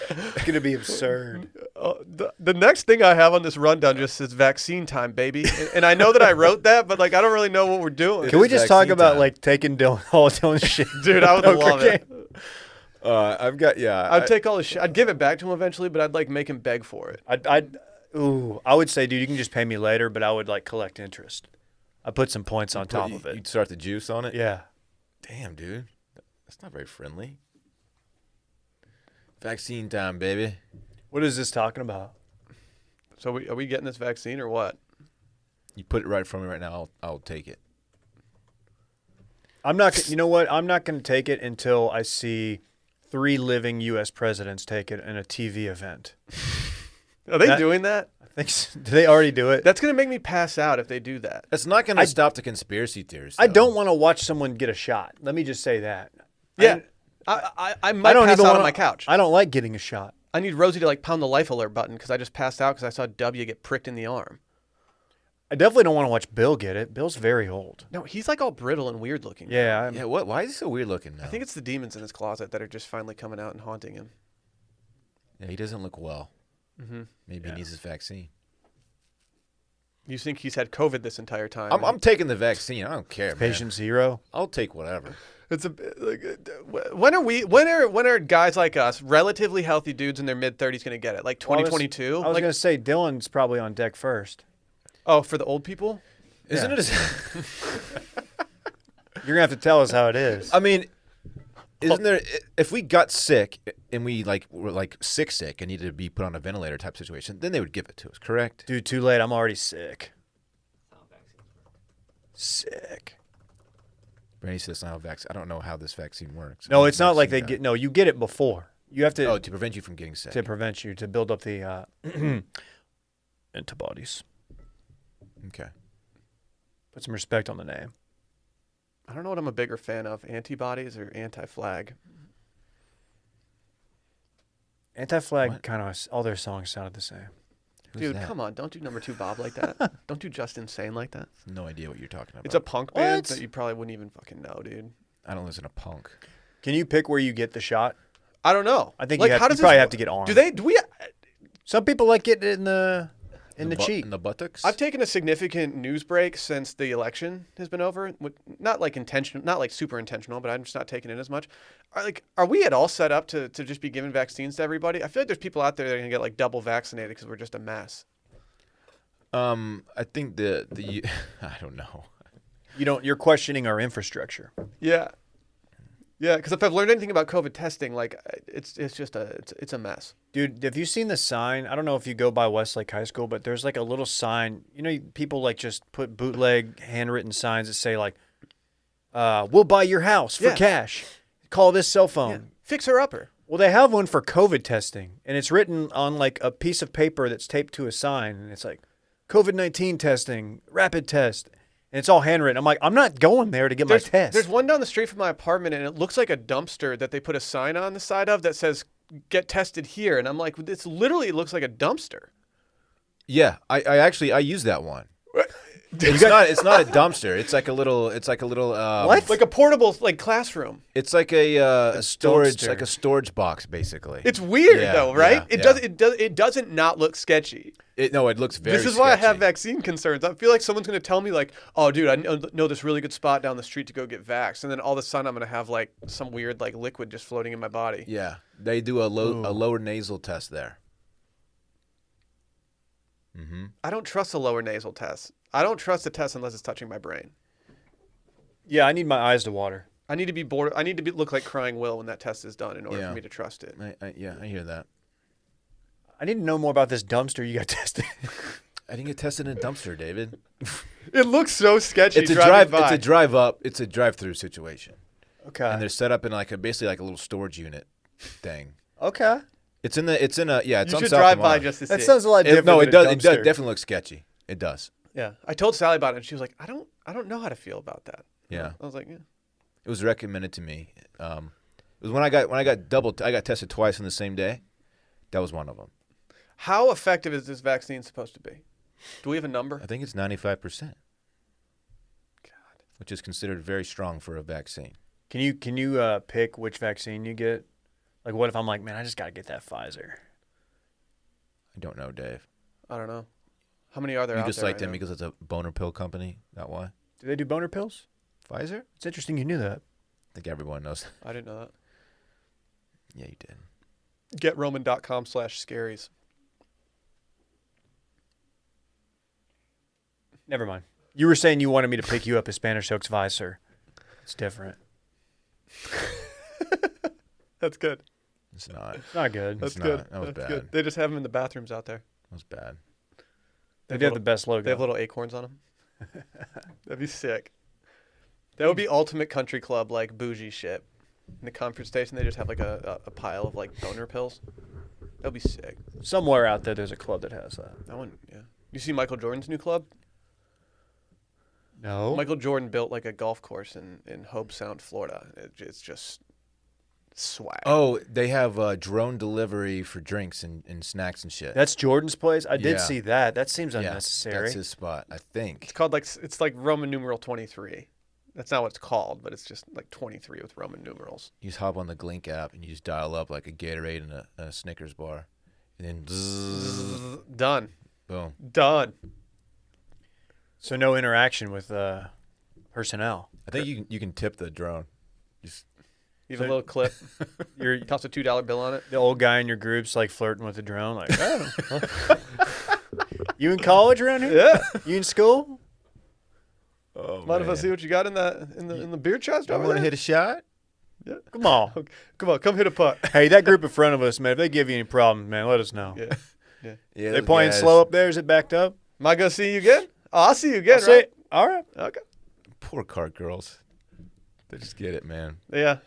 It's gonna be absurd. The next thing I have on this rundown just says vaccine time, baby. And I know that I wrote that, but like I don't really know what we're doing. Can we just talk vaccine about time. like taking all Dillon's shit? Dude, I would love it. I've I'd take all his shit. I'd give it back to him eventually, but I'd like make him beg for it. I would say, dude, you can just pay me later, but I would like collect interest. I put some points on top of it. You'd start the juice on it? Yeah. Damn, dude. That's not very friendly. Vaccine time, baby. What is this talking about? So are we getting this vaccine or what? You put it right from me right now. I'll take it. I'm not. You know what? I'm not going to take it until I see 3 living U.S. presidents take it in a TV event. Are they doing that? I think. Do they already do it? That's gonna make me pass out if they do that. That's not going to stop the conspiracy theories. I though. don't want to watch someone get a shot. Let me just say that. Yeah, I might pass out on my couch. I don't like getting a shot. I need Rosie to like pound the life alert button because I just passed out because I saw W get pricked in the arm. I definitely don't want to watch Bill get it. Bill's very old. No, he's like all brittle and weird looking. Yeah. Yeah, what? Why is he so weird looking now? I think it's the demons in his closet that are just finally coming out and haunting him. Yeah, he doesn't look well. Mm-hmm. Maybe he needs his vaccine. You think he's had COVID this entire time? I'm taking the vaccine. I don't care, man. Patient zero. I'll take whatever. It's when are guys like us, relatively healthy dudes in their mid-30s, going to get it? Like 2022? I was going to say Dillon's probably on deck first. Oh, for the old people? Isn't it? You're going to have to tell us how it is. I mean, isn't there? If we got sick and we were sick and needed to be put on a ventilator type situation, then they would give it to us. Correct? Dude, too late. I'm already sick. Sick. Brandy says now vaccine. I don't know how this vaccine works. No, it's not like they get. No, you get it before. You have to. Oh, to prevent you from getting sick. To prevent you, to build up the antibodies. Okay. Put some respect on the name. I don't know what I'm a bigger fan of, antibodies or anti-flag. Anti-flag kind of, all their songs sounded the same. Who's Dude, that? come on. Don't do number 2 Bob like that. Don't do Just Insane like that. No idea what you're talking about. It's a punk band What? that you probably wouldn't even fucking know, dude. I don't listen to punk. Can you pick where you get the shot? I don't know. I think like, you, how you does probably this, have to get armed. Do we? Some people like getting it in the cheek. In the buttocks? I've taken a significant news break since the election has been over. Not like intentional, not like super intentional, but I'm just not taking it as much. Are we at all set up to just be giving vaccines to everybody? I feel like there's people out there that are gonna get like double vaccinated because we're just a mess. I think the I don't know. You're questioning our infrastructure. Yeah. Yeah, because if I've learned anything about COVID testing, like it's just it's a mess. Dude, have you seen the sign? I don't know if you go by Westlake High School, but there's like a little sign. You know, people like just put bootleg handwritten signs that say like, "We'll buy your house for cash. Call this cell phone. Yeah. Fix her upper." Well, they have one for COVID testing, and it's written on like a piece of paper that's taped to a sign, and it's like COVID-19 testing, rapid test. And it's all handwritten. I'm like, I'm not going there to get my test. There's one down the street from my apartment, and it looks like a dumpster that they put a sign on the side of that says, "Get tested here." And I'm like, it looks like a dumpster. Yeah, I use that one. It's not a dumpster. It's like a little What? Like a portable classroom. It's like a storage dumpster. like a storage box basically. It's weird Yeah, though, right? yeah, It doesn't not look sketchy. It looks very This is why I have sketchy. vaccine concerns. I feel like someone's going to tell me like, "Oh, dude, I know this really good spot down the street to go get vaxxed," and then all of a sudden I'm going to have like some weird like liquid just floating in my body. Yeah, they do a lower nasal test there. Mm-hmm. I don't trust a lower nasal test. I don't trust a test unless it's touching my brain. Yeah, I need my eyes to water. I need to be bored. I need to look like crying Will when that test is done in order for me to trust it. I hear that. I need to know more about this dumpster you got tested. I didn't get tested in a dumpster, David. It looks so sketchy. It's a drive-through situation. Okay. And they're set up in basically like a little storage unit thing. Okay. It's on You should South drive by Lamar. just to see. That sounds a lot different. No, than it a does. It dumpster. definitely looks sketchy. It does. Yeah, I told Sally about it, and she was like, I don't know how to feel about that. Yeah. I was like, yeah. It was recommended to me. It was when I got tested twice on the same day. That was one of them. How effective is this vaccine supposed to be? Do we have a number? I think it's 95%. God. Which is considered very strong for a vaccine. Can you pick which vaccine you get? Like, what if I'm like, man, I just got to get that Pfizer? I don't know, Dave. I don't know. How many are there You out just there like right them now? because it's a boner pill company? That why? Do they do boner pills? Pfizer? It's interesting you knew that. I think everyone knows. I didn't know that. Yeah, you did. GetRoman.com/scaries. Never mind. You were saying you wanted me to pick you up a Spanish Oaks Visor. It's different. That's good. It's not. It's not good. That's It's good. not. That was That's bad. good. They just have them in the bathrooms out there. That was bad. They have the best logo. They have little acorns on them. That'd be sick. That would be ultimate country club, like bougie shit. In the comfort station, they just have like a pile of like boner pills. That'd be sick. Somewhere out there, there's a club that has that. That one, yeah. You see Michael Jordan's new club? No. Michael Jordan built like a golf course in Hobe Sound, Florida. It's just swag. Oh, they have drone delivery for drinks and snacks and shit. That's Jordan's place? I did Yeah. see that. That seems Yeah, unnecessary. that's his spot, I think. It's called it's like Roman numeral 23. That's not what it's called, but it's just like 23 with Roman numerals. You just hop on the Glink app and you just dial up like a Gatorade and a Snickers bar. And then zzz, Done. boom. Done. So no interaction with personnel. I think you can tip the drone. Just You have a little clip. You're Toss a $2 bill on it. the old guy in your group's like flirting with the drone. Like, oh. You in college around here? Yeah. You in school? oh, Mind if I see what you got in the beer chest I over want to there? hit a shot. Come on. Come on, come hit a putt. Hey, that group in front of us, man, if they give you any problems, man, let us know. Yeah. Yeah, They those playing guys. slow up there? Is it backed up? Am I gonna see you again? Oh, I'll see you again, I'll right? say, all right. Okay. Poor cart girls. They just get it, man. Yeah.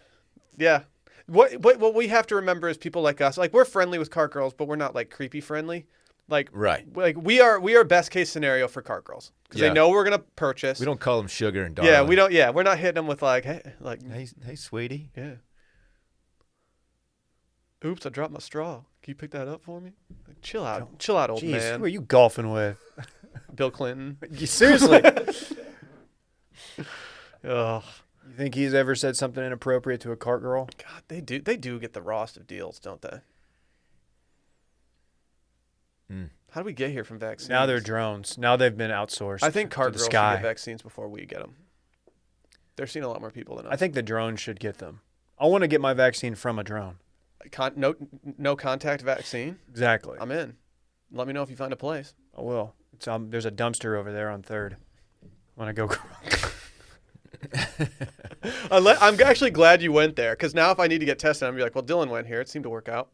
Yeah. What we have to remember is people like us, like we're friendly with cart girls, but we're not like creepy friendly. Like Right. Like we are best case scenario for cart girls because Yeah. they know we're gonna purchase. We don't call them sugar and darling. Yeah, we don't. Yeah, we're not hitting them with like, hey, Hey, sweetie. yeah. Oops, I dropped my straw. Can you pick that up for me? Like, chill out, old Jeez, man. who are you golfing with? Bill Clinton. Seriously. Ugh. You think he's ever said something inappropriate to a cart girl? God, they do get the rawest of deals, don't they? Mm. How do we get here from vaccines? Now they're drones. Now they've been outsourced. I think to cart the girls should sky. get vaccines before we get them. They're seeing a lot more people than us. I think the drone should get them. I want to get my vaccine from a drone. No contact vaccine. Exactly. I'm in. Let me know if you find a place. I will. It's there's a dumpster over there on 3rd. When I go. I'm actually glad you went there because now if I need to get tested, I'm gonna be like, well, Dillon went here. It seemed to work out.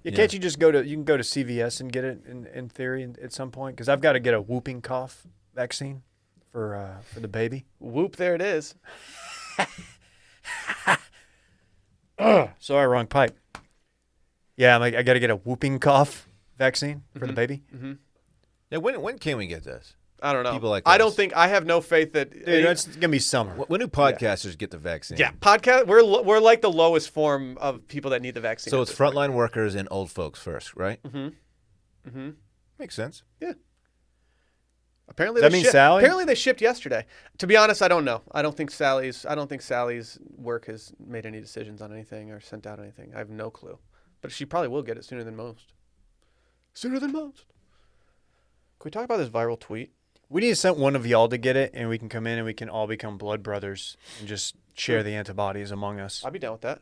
Yeah, can't you just you can go to CVS and get it in theory at some point? Because I've got to get a whooping cough vaccine for the baby. Whoop! There it is. Sorry, wrong pipe. Yeah, I got to get a whooping cough vaccine for the baby. Mm-hmm. Yeah, when can we get this? I don't know. People like I don't us. think I have no faith that. Dude, it's gonna be summer. When do podcasters get the vaccine? Yeah, podcast. We're like the lowest form of people that need the vaccine. So at it's this point. frontline workers and old folks first, right? Mm-hmm. Mm-hmm. Makes sense. Apparently, Does that mean Sally? Apparently, they shipped yesterday. To be honest, I don't know. I don't think Sally's work has made any decisions on anything or sent out anything. I have no clue. But she probably will get it sooner than most. Sooner than most. Can we talk about this viral tweet? We need to send one of y'all to get it, and we can come in and we can all become blood brothers and just share the antibodies among us. I'd be down with that.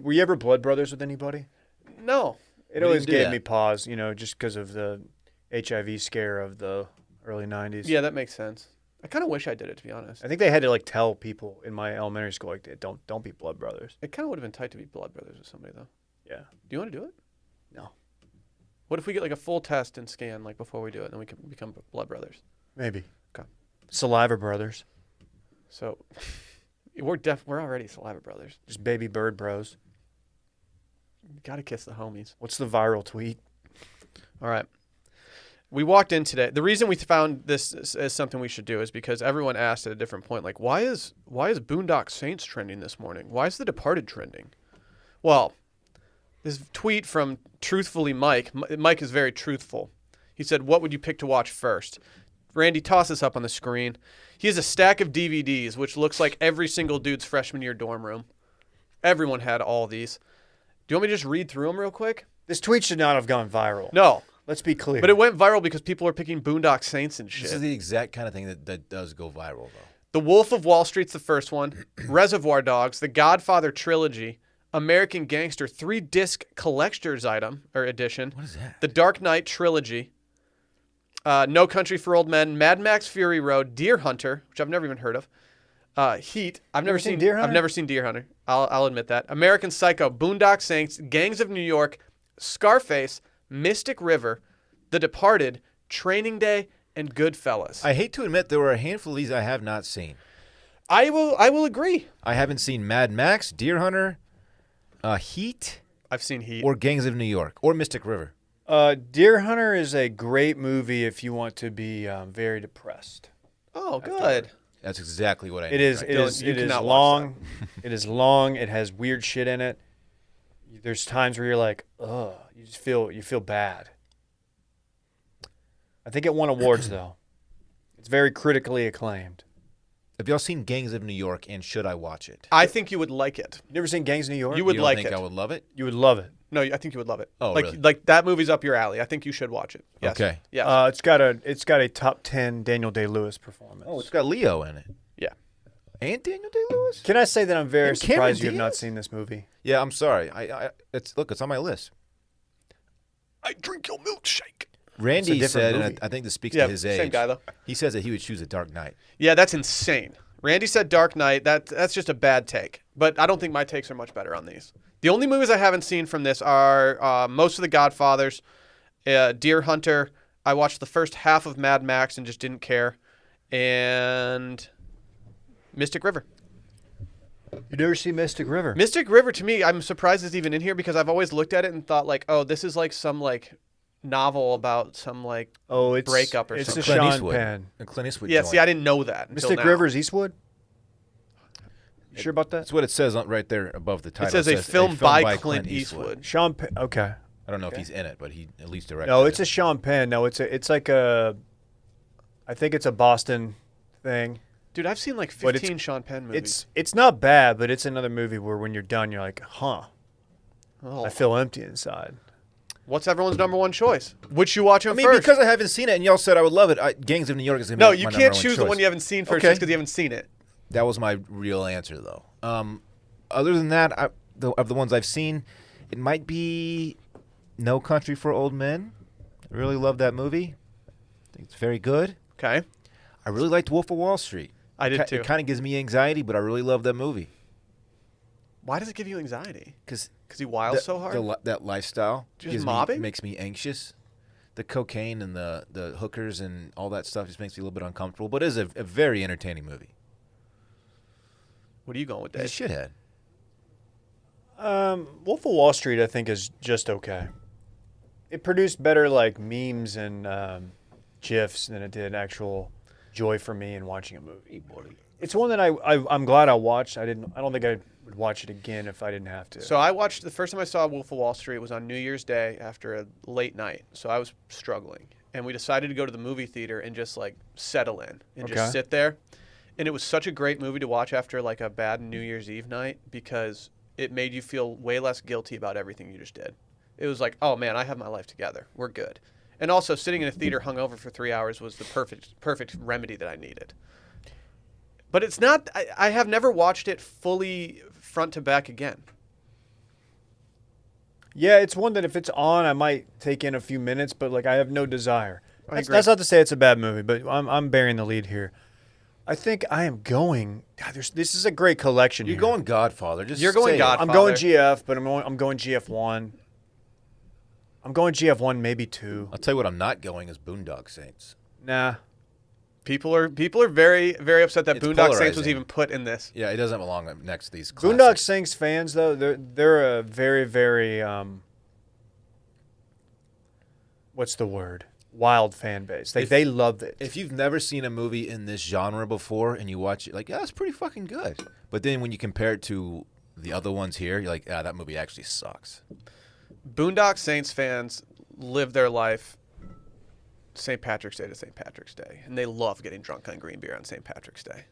Were you ever blood brothers with anybody? No. It We always didn't do gave that. me pause, just because of the HIV scare of the early 90s. Yeah, that makes sense. I kind of wish I did it, to be honest. I think they had to tell people in my elementary school don't be blood brothers. It kind of would have been tight to be blood brothers with somebody, though. Yeah. Do you want to do it? No. What if we get a full test and scan before we do it, and then we can become blood brothers? Maybe. Okay. Saliva brothers. So we're already saliva brothers. Just baby bird bros. Got to kiss the homies. What's the viral tweet? All right. we walked in today. The reason we found this as something we should do is because everyone asked at a different point, like, why is Boondock Saints trending this morning? Why is The Departed trending? Well, this tweet from Truthfully Mike. Mike is very truthful. He said, what would you pick to watch first? Randy, toss this up on the screen. He has a stack of DVDs, which looks like every single dude's freshman year dorm room. Everyone had all these. Do you want me to just read through them real quick? This tweet should not have gone viral. No. Let's be clear. But it went viral because people are picking Boondock Saints and shit. This is the exact kind of thing that does go viral, though. The Wolf of Wall Street's the first one. Reservoir Dogs, The Godfather Trilogy, American Gangster 3-disc collector's item or edition. What is that? The Dark Knight Trilogy. No Country for Old Men, Mad Max Fury Road, Deer Hunter, which I've never even heard of. Heat. I've never seen Deer Hunter? I've never seen Deer Hunter. I'll admit that. American Psycho, Boondock Saints, Gangs of New York, Scarface, Mystic River, The Departed, Training Day, and Goodfellas. I hate to admit there were a handful of these I have not seen. I will agree. I haven't seen Mad Max, Deer Hunter, Heat, I've seen Heat. or Gangs of New York, or Mystic River. Deer Hunter is a great movie if you want to be very depressed. Oh, good. That's exactly what I need. It is. right It now. is. You It is cannot watch long. It is long. It has weird shit in it. There's times where you're like, ugh. You just feel bad. I think it won awards though. It's very critically acclaimed. Have y'all seen Gangs of New York, and should I watch it? I think you would like it. You never seen Gangs of New York? You would You don't like think it. I would love it? You would love it. No, I think you would love it. Oh, like, really? Like that movie's up your alley. I think you should watch it. Yes. Okay. Yeah. It's got a top 10 Daniel Day-Lewis performance. Oh, it's got Leo in it. Yeah. And Daniel Day-Lewis? Can I say that I'm very And Cameron surprised you have not Diaz? seen this movie? Yeah, I'm sorry. It's on my list. I drink your milkshake. Randy different said, and movie. I think this speaks Yeah, to his age. same guy though. He says that he would choose a Dark Knight. Yeah, that's insane. Randy said Dark Knight. That's just a bad take. But I don't think my takes are much better on these. The only movies I haven't seen from this are most of the Godfathers, Deer Hunter. I watched the first half of Mad Max and just didn't care, and Mystic River. You never see Mystic River? Mystic River to me, I'm surprised it's even in here because I've always looked at it and thought like, oh, this is like some like novel about some like It's breakup or it's something. a Clint Sean Eastwood. Penn. A Clint Eastwood Yeah, joint. see, I didn't know that. until Mystic now. River's Eastwood? You sure about that? That's what it says right there above the title. It says a film by Clint Eastwood. Sean Penn. Okay. I don't know if he's in it, but he at least directed No, it. it's a Sean Penn. No, it's like a. I think it's a Boston thing. Dude, I've seen like But it's- 15 Sean Penn movies. It's not bad, but it's another movie where when you're done, you're like, huh, Oh. I feel empty inside. What's everyone's number one choice? Which you watch I on mean, first? because I haven't seen it, and y'all said I would love it. Gangs of New York is going to no, be you my can't number choose the choice. one you haven't seen first Okay. just because you haven't seen it. That was my real answer, though. Other than that, of the ones I've seen, it might be No Country for Old Men. I really love that movie. I think it's very good. Okay, I really liked Wolf of Wall Street. I did too. It kind of gives me anxiety, but I really love that movie. Why does it give you anxiety? Because Because he wiles so hard. that lifestyle Just mobbing? makes me anxious. The cocaine and the hookers and all that stuff just makes me a little bit uncomfortable. But it is a very entertaining movie. What are you going with, He's a Dave? shithead. Wolf of Wall Street, I think, is just okay. It produced better like memes and gifs than it did actual joy for me in watching a movie. It's one that I'm glad I watched. I don't think I would watch it again if I didn't have to. So I watched the first time I saw Wolf of Wall Street was on New Year's Day after a late night. So I was struggling, and we decided to go to the movie theater and just like settle in and Okay. just sit there. And it was such a great movie to watch after like a bad New Year's Eve night because it made you feel way less guilty about everything you just did. It was like, oh man, I have my life together. We're good. And also sitting in a theater hungover for 3 hours was the perfect remedy that I needed. But it's not. I have never watched it fully front to back again. yeah, it's one that if it's on, I might take in a few minutes, but like I have no desire. I That's, agree. that's not to say it's a bad movie, but I'm bearing the lead here. I think I am going. God, this is a great collection. You're here. going Godfather. Just You're going say it. Godfather. I'm going GF, but I'm going GF1. I'm going GF1, maybe 2. I'll tell you what I'm not going is Boondock Saints. Nah. People are very very upset that It's Boondock Saints was polarizing. even put in this. Yeah, it doesn't belong next to these Boondock classics. Saints fans, though, they're a very, very what's the word? wild fan base. They love it. If you've never seen a movie in this genre before and you watch it, like, yeah, it's pretty fucking good. But then when you compare it to the other ones here, you're like, that movie actually sucks. Boondock Saints fans live their life St. Patrick's Day to St. Patrick's Day, and they love getting drunk on green beer on St. Patrick's Day.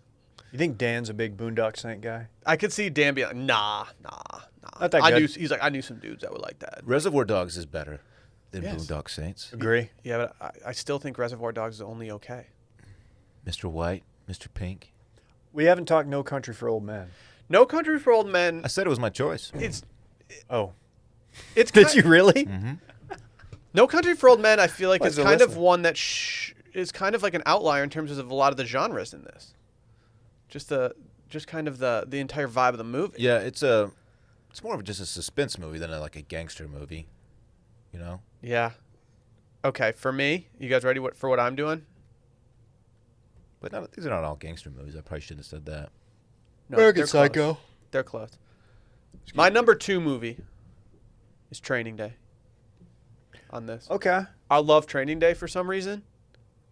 You think Dan's a big Boondock Saint guy? I could see Dan being like, nah. Not that good. He's like, I knew some dudes that would like that. Reservoir Dogs is better than Yes. Boondock Saints. Agree. Yeah, but I still think Reservoir Dogs is only okay. Mr. White, Mr. Pink. We haven't talked No Country for Old Men. No Country for Old Men. I said it was my choice. It's Did kind, you really? Mm-hmm. No Country for Old Men. I feel like Why it's is it kind of listening? one that is kind of like an outlier in terms of a lot of the genres in this. Just kind of the entire vibe of the movie. Yeah, it's more of just a suspense movie than like a gangster movie, you know? Yeah. Okay, for me, you guys ready for what I'm doing? But these are not all gangster movies. I probably shouldn't have said that. No, American they're close. Psycho. They're close. My number 2 movie is Training Day. On this, Okay. I love Training Day for some reason,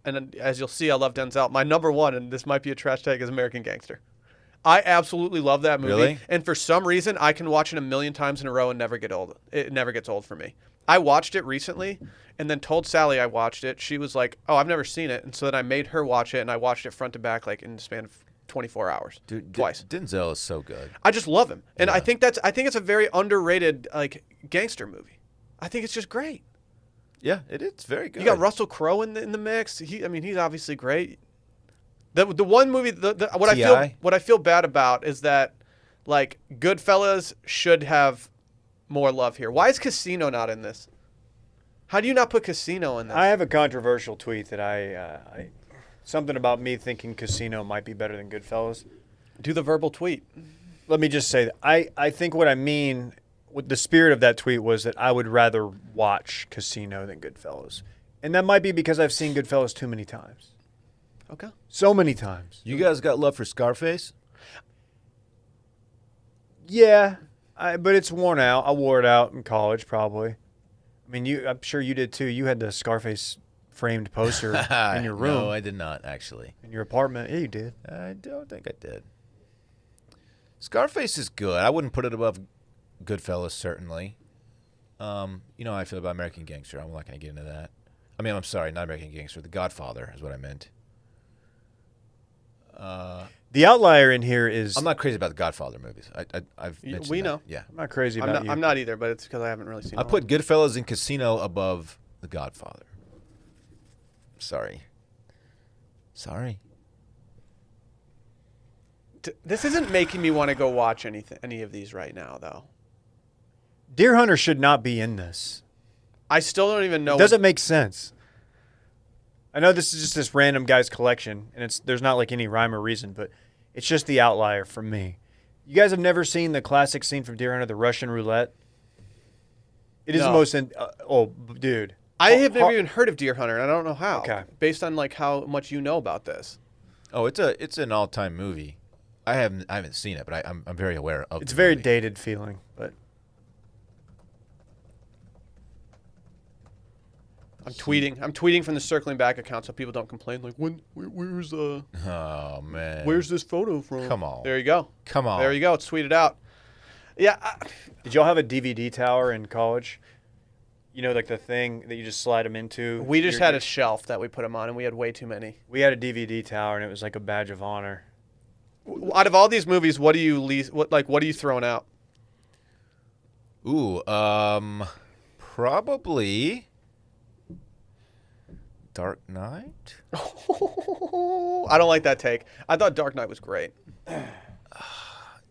and as you'll see, I love Denzel. My number 1, and this might be a trash tag, is American Gangster. I absolutely love that movie, Really? and for some reason, I can watch it a million times in a row and never get old. It never gets old for me. I watched it recently, and then told Sally I watched it. She was like, "Oh, I've never seen it," and so then I made her watch it, and I watched it front to back, like in the span of 24 hours, Dude, twice. Denzel is so good. I just love him, and Yeah. I think it's a very underrated like gangster movie. I think it's just great. Yeah, it's very good. You got Russell Crowe in the mix. He's obviously great. The one movie what I feel bad about is that like Goodfellas should have more love here. Why is Casino not in this? How do you not put Casino in this? I have a controversial tweet that I something about me thinking Casino might be better than Goodfellas. Do the verbal tweet. Let me just say that I think what I mean with the spirit of that tweet was that I would rather watch Casino than Goodfellas. And that might be because I've seen Goodfellas too many times. Okay. So many times. You guys got love for Scarface? Yeah, but it's worn out. I wore it out in college probably. I mean, I'm sure you did too. You had the Scarface framed poster in your room. No, I did not, actually. In your apartment. Yeah, you did. I don't think I did. Scarface is good. I wouldn't put it above Goodfellas, certainly. You know how I feel about American Gangster. I'm not going to get into that. I mean, I'm sorry, not American Gangster. The Godfather is what I meant. The outlier in here is I'm not crazy about the Godfather movies. I've mentioned We that. know. Yeah. I'm not crazy about you. I'm not either, but it's because I haven't really seen. I all put of them. Goodfellas and Casino above The Godfather. Sorry. This isn't making me want to go watch any of these right now, though. Deer Hunter should not be in this. I still don't even know. It doesn't make sense. I know this is just this random guy's collection, and there's not like any rhyme or reason, but it's just the outlier for me. You guys have never seen the classic scene from Deer Hunter, the Russian roulette? It is the No. most. Dude. I have never even heard of Deer Hunter, and I don't know how. Okay. Based on like how much you know about this. Oh, it's an all-time movie. I haven't seen it, but I'm very aware of It's the very movie. dated feeling, but I'm tweeting from the circling back account so people don't complain. Like, where's Oh, man. where's this photo from? Come on. There you go. Come on. There you go. It's tweeted out. Yeah. did y'all have a DVD tower in college? You know, like the thing that you just slide them into? We just had a shelf that we put them on, and we had way too many. We had a DVD tower, and it was like a badge of honor. Out of all these movies, what do you what are you throwing out? Ooh, probably Dark Knight. I don't like that take. I thought Dark Knight was great.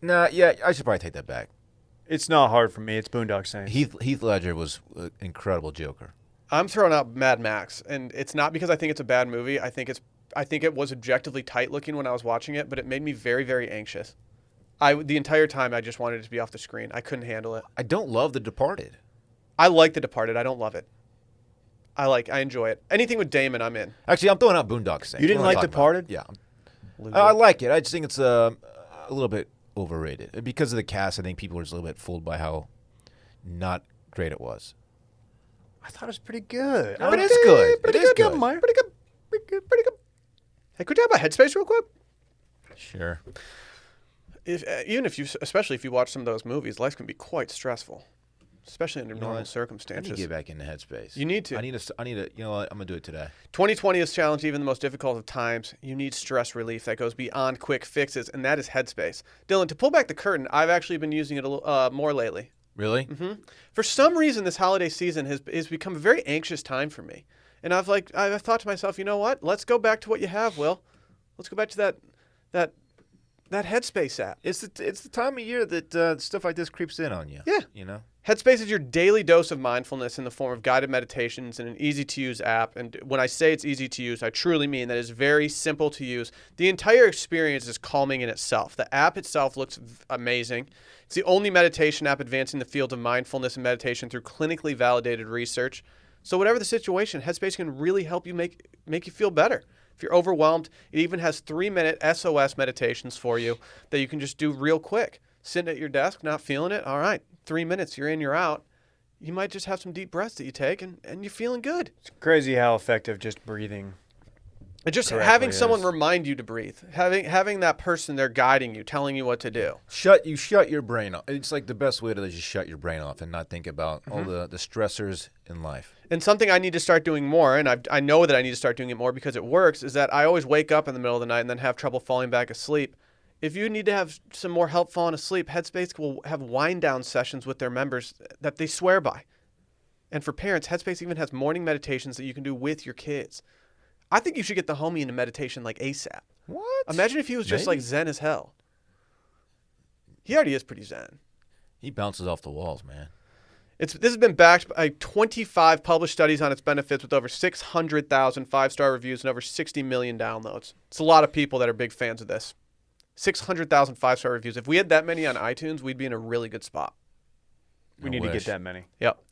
Nah, yeah, I should probably take that back. It's not hard for me. It's Boondock Saints. Heath Ledger was an incredible Joker. I'm throwing out Mad Max, and it's not because I think it's a bad movie. I think it was objectively tight looking when I was watching it, but it made me very, very anxious. The entire time I just wanted it to be off the screen. I couldn't handle it. I don't love The Departed. I like The Departed. I don't love it. I enjoy it. Anything with Damon, I'm in. Actually, I'm throwing out Boondock Saints. You didn't What am I like talking about? Departed? Yeah. I like it. I just think it's a little bit overrated. Because of the cast, I think people were just a little bit fooled by how not great it was. I thought it was pretty good. No, it is good. It is good. Meyer. Pretty good. Pretty good. Hey, could you talk about Headspace real quick? Sure. Especially if you watch some of those movies, life can be quite stressful, especially under normal I need circumstances. to get back into Headspace. You need to. I need to. You know what? I'm gonna do it today. 2020 has challenged even the most difficult of times. You need stress relief that goes beyond quick fixes, and that is Headspace. Dillon, to pull back the curtain, I've actually been using it a little more lately. Really? Mm-hmm. For some reason, this holiday season has become a very anxious time for me, and I've thought to myself, you know what? Let's go back to what you have, Will. Let's go back to that Headspace app. It's the time of year that stuff like this creeps in on you. Yeah. You know. Headspace is your daily dose of mindfulness in the form of guided meditations and an easy-to-use app. And when I say it's easy to use, I truly mean that it's very simple to use. The entire experience is calming in itself. The app itself looks amazing. It's the only meditation app advancing the field of mindfulness and meditation through clinically validated research. So whatever the situation, Headspace can really help you make you feel better. If you're overwhelmed, it even has 3-minute SOS meditations for you that you can just do real quick. Sitting at your desk, not feeling it, all right, 3 minutes, you're in, you're out. You might just have some deep breaths that you take, and you're feeling good. It's crazy how effective just breathing. And just correctly having someone is. remind you to breathe, having that person there guiding you, telling you what to do. Shut your brain off. It's like the best way to just shut your brain off and not think about all the stressors in life. And something I need to start doing more, and I know that I need to start doing it more because it works, is that I always wake up in the middle of the night and then have trouble falling back asleep. If you need to have some more help falling asleep, Headspace will have wind-down sessions with their members that they swear by. And for parents, Headspace even has morning meditations that you can do with your kids. I think you should get the homie into meditation like ASAP. What? Imagine if he was just Maybe. like zen as hell. He already is pretty zen. He bounces off the walls, man. This has been backed by 25 published studies on its benefits with over 600,000 five-star reviews and over 60 million downloads. It's a lot of people that are big fans of this. 600,000 five-star reviews. If we had that many on iTunes, we'd be in a really good spot. We need to get that many. Yep.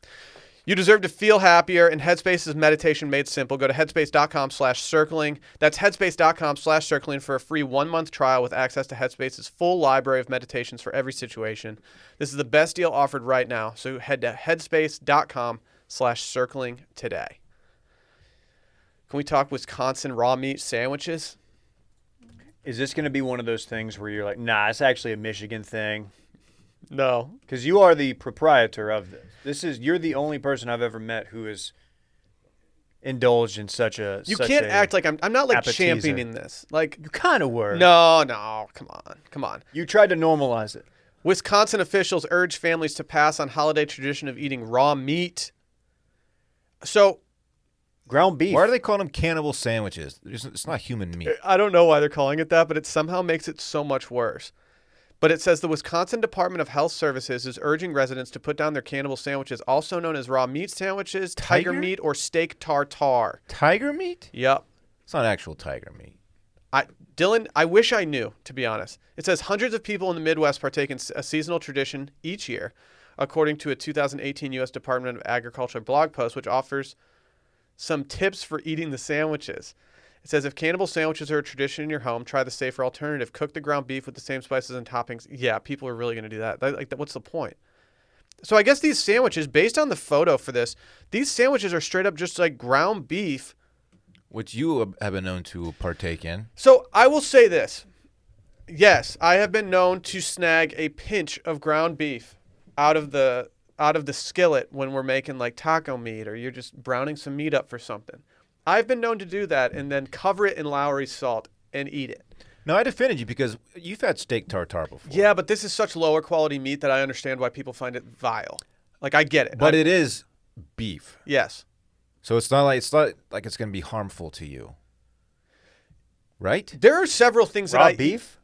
You deserve to feel happier, and Headspace is meditation made simple. Go to headspace.com/circling. That's headspace.com/circling for a free 1-month trial with access to Headspace's full library of meditations for every situation. This is the best deal offered right now, so head to headspace.com/circling today. Can we talk Wisconsin raw meat sandwiches? Is this going to be one of those things where you're like, nah, it's actually a Michigan thing? No. Because you are the proprietor of this. You're the only person I've ever met who has indulged in such a. You can't act like I'm not like appetizer. championing this. Like You kind of were. no, come on. You tried to normalize it. Wisconsin officials urge families to pass on holiday tradition of eating raw meat. So Ground beef. Why are they calling them cannibal sandwiches? It's not human meat. I don't know why they're calling it that, but it somehow makes it so much worse. But it says the Wisconsin Department of Health Services is urging residents to put down their cannibal sandwiches, also known as raw meat sandwiches, tiger Tiger? meat, or steak tartare. Tiger meat? Yep. It's not actual tiger meat. Dillon, I wish I knew, to be honest. It says hundreds of people in the Midwest partake in a seasonal tradition each year, according to a 2018 U.S. Department of Agriculture blog post, which offers some tips for eating the sandwiches. It says if cannibal sandwiches are a tradition in your home, try the safer alternative. Cook the ground beef with the same spices and toppings. Yeah, people are really going to do that. What's the point? So I guess these sandwiches, based on the photo for this, these sandwiches are straight up just like ground beef. Which you have been known to partake in. So I will say this. Yes, I have been known to snag a pinch of ground beef out of the skillet when we're making like taco meat or you're just browning some meat up for something. I've been known to do that and then cover it in Lowry salt and eat it. No, I defended you because you've had steak tartare before. Yeah, but this is such lower quality meat that I understand why people find it vile. Like I get it. But it is beef. Yes. So it's not like it's going to be harmful to you. Right? There are several things Raw that beef?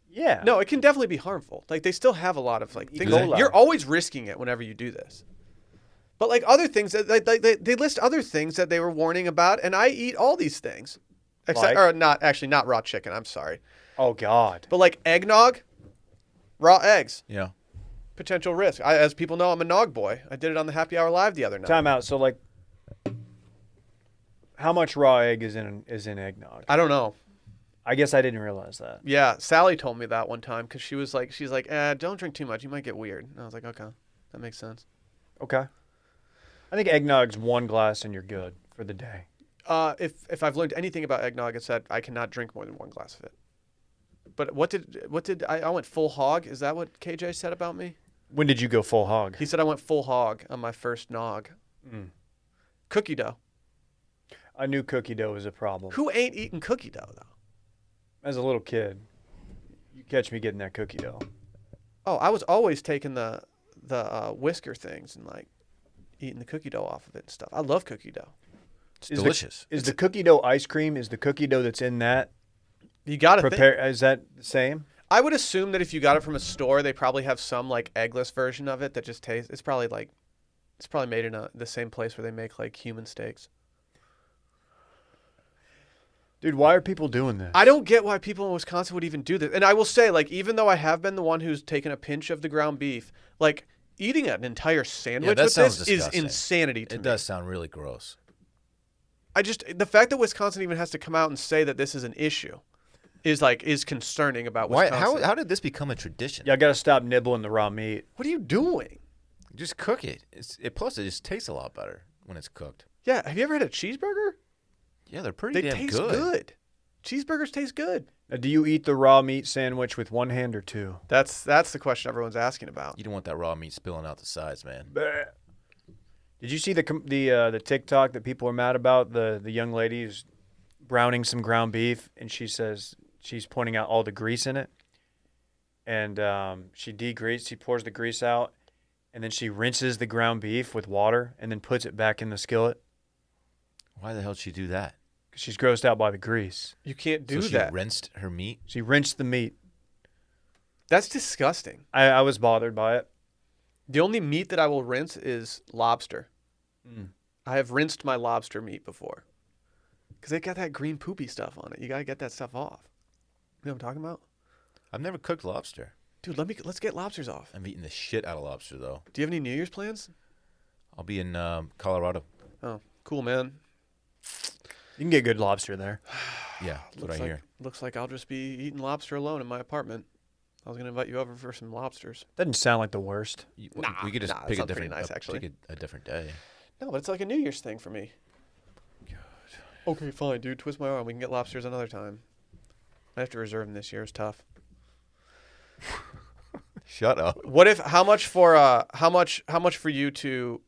Yeah. No, it can definitely be harmful. Like they still have a lot of like things. Ebola. You're always risking it whenever you do this. But like other things, they list other things that they were warning about, and I eat all these things, except Like? or not raw chicken. I'm sorry, Oh, God. but like eggnog, raw eggs, Yeah. potential risk. As people know, I'm a nog boy. I did it on the Happy Hour Live the other night. Time out. So, like, how much raw egg is in eggnog? I don't know. I guess I didn't realize that. Yeah, Sally told me that one time because she's like, don't drink too much. You might get weird. And I was like, okay, that makes sense. Okay. I think eggnog's one glass and you're good for the day. If I've learned anything about eggnog, it's that I cannot drink more than one glass of it. But what did I went full hog? Is that what KJ said about me? When did you go full hog? He said I went full hog on my first nog. Cookie dough. I knew cookie dough was a problem. Who ain't eating cookie dough though? As a little kid, you catch me getting that cookie dough. Oh, I was always taking the whisker things and like eating the cookie dough off of it and stuff. I love cookie dough. It's delicious. Is the cookie dough ice cream? Is the cookie dough that's in that You got to prepare? Is that the same? I would assume that if you got it from a store, they probably have some like eggless version of it that just tastes. It's probably made in the same place where they make like human steaks. Dude, why are people doing this? I don't get why people in Wisconsin would even do this. And I will say, like, even though I have been the one who's taken a pinch of the ground beef, like eating an entire sandwich with this is insanity to me. It does sound really gross. The fact that Wisconsin even has to come out and say that this is an issue is concerning about Wisconsin. How did this become a tradition? Y'all got to stop nibbling the raw meat. What are you doing? Just cook it. Plus, it just tastes a lot better when it's cooked. Yeah. Have you ever had a cheeseburger? Yeah, they're pretty They damn taste good. Cheeseburgers taste good. Now, do you eat the raw meat sandwich with one hand or two? That's the question everyone's asking about. You don't want that raw meat spilling out the sides, man. Did you see the TikTok that people are mad about? The young lady who's browning some ground beef, and she says she's pointing out all the grease in it. And she pours the grease out, and then she rinses the ground beef with water and then puts it back in the skillet. Why the hell did she do that? Because she's grossed out by the grease. You can't do so that. She rinsed her meat? She rinsed the meat. That's disgusting. I was bothered by it. The only meat that I will rinse is lobster. I have rinsed my lobster meat before. Because they got that green poopy stuff on it. You got to get that stuff off. You know what I'm talking about? I've never cooked lobster. Dude, let's get lobsters off. I'm eating the shit out of lobster, though. Do you have any New Year's plans? I'll be in Colorado. Oh, cool, man. You can get good lobster there. Yeah, that's what I hear. Looks like I'll just be eating lobster alone in my apartment. I was going to invite you over for some lobsters. Doesn't sound like the worst. We could just pick a different, nice, actually. pick a different day. No, but it's like a New Year's thing for me. God. Okay, fine, dude. Twist my arm. We can get lobsters another time. I have to reserve them this year. It's tough. Shut up. How much for you to?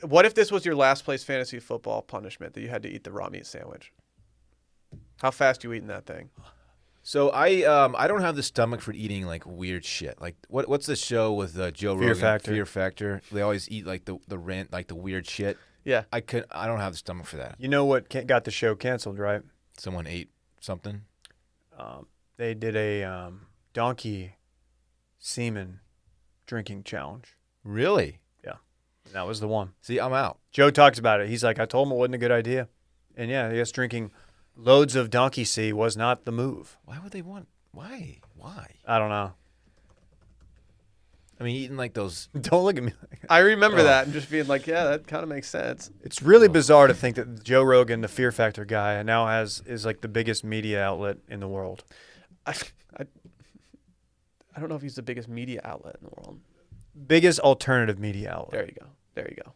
What if this was your last place fantasy football punishment that you had to eat the raw meat sandwich? How fast you eating that thing? So I don't have the stomach for eating like weird shit. Like what's the show with Joe Rogan? Fear Factor. They always eat like the weird shit. Yeah. I don't have the stomach for that. You know what got the show canceled, right? Someone ate something. They did a donkey semen drinking challenge. Really? Yeah. That was the one. See, I'm out. Joe talks about it. He's like, I told him it wasn't a good idea. And yeah, I guess drinking loads of donkey sea was not the move. Why would they want? Why? I don't know. I mean, eating like those. Don't look at me like that. I remember that and just being like, yeah, that kind of makes sense. It's really bizarre to think that Joe Rogan, the Fear Factor guy, now is like the biggest media outlet in the world. I don't know if he's the biggest media outlet in the world. Biggest alternative media outlet. There you go.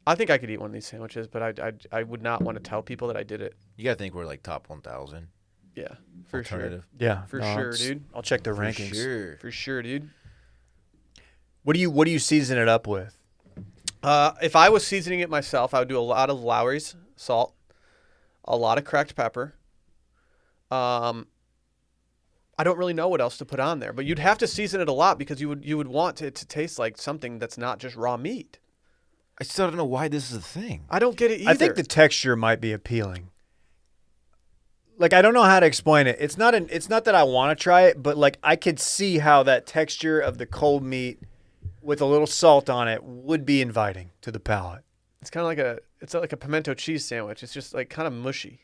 I think I could eat one of these sandwiches, but I would not want to tell people that I did it. You gotta think we're like top 1,000. Yeah, for alternative. sure. Yeah, for sure, dude. I'll check the rankings. For sure, dude. What do you season it up with? If I was seasoning it myself, I would do a lot of Lowry's salt, a lot of cracked pepper. I don't really know what else to put on there, but you'd have to season it a lot because you would want it to taste like something that's not just raw meat. I still don't know why this is a thing. I don't get it either. I think the texture might be appealing. Like, I don't know how to explain it. It's not that I want to try it, but like I could see how that texture of the cold meat with a little salt on it would be inviting to the palate. It's kind of like a pimento cheese sandwich. It's just like kind of mushy.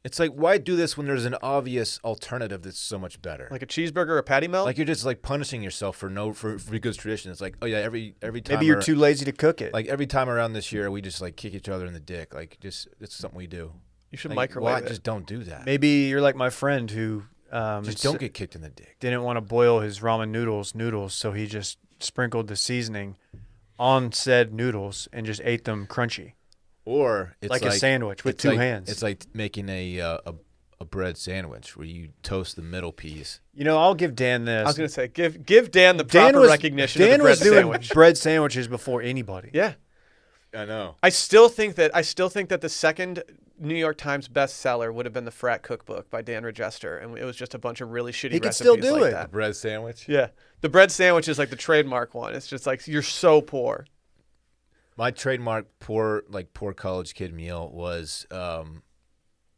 It's like, why do this when there's an obvious alternative that's so much better? Like a cheeseburger or a patty melt? Like you're just like punishing yourself for good tradition. It's like, oh yeah, every time. Maybe you're too lazy to cook it. Like every time around this year, we just like kick each other in the dick. Like it's something we do. You should like, microwave it. Just don't do that. Maybe you're like my friend who just don't get kicked in the dick. Didn't want to boil his ramen noodles, so he just sprinkled the seasoning on said noodles and just ate them crunchy. Or it's like a sandwich with two hands. It's like making a bread sandwich where you toast the middle piece. You know, I'll give Dan this. I was going to say, give Dan the proper recognition of the bread Dan was doing sandwich. bread sandwiches before anybody. Yeah. I know. I still think that the second New York Times bestseller would have been the Frat Cookbook by Dan Regester, and it was just a bunch of really shitty He could recipes still do like it. that. Bread sandwich? Yeah. The bread sandwich is like the trademark one. It's just like, you're so poor. My trademark poor college kid meal was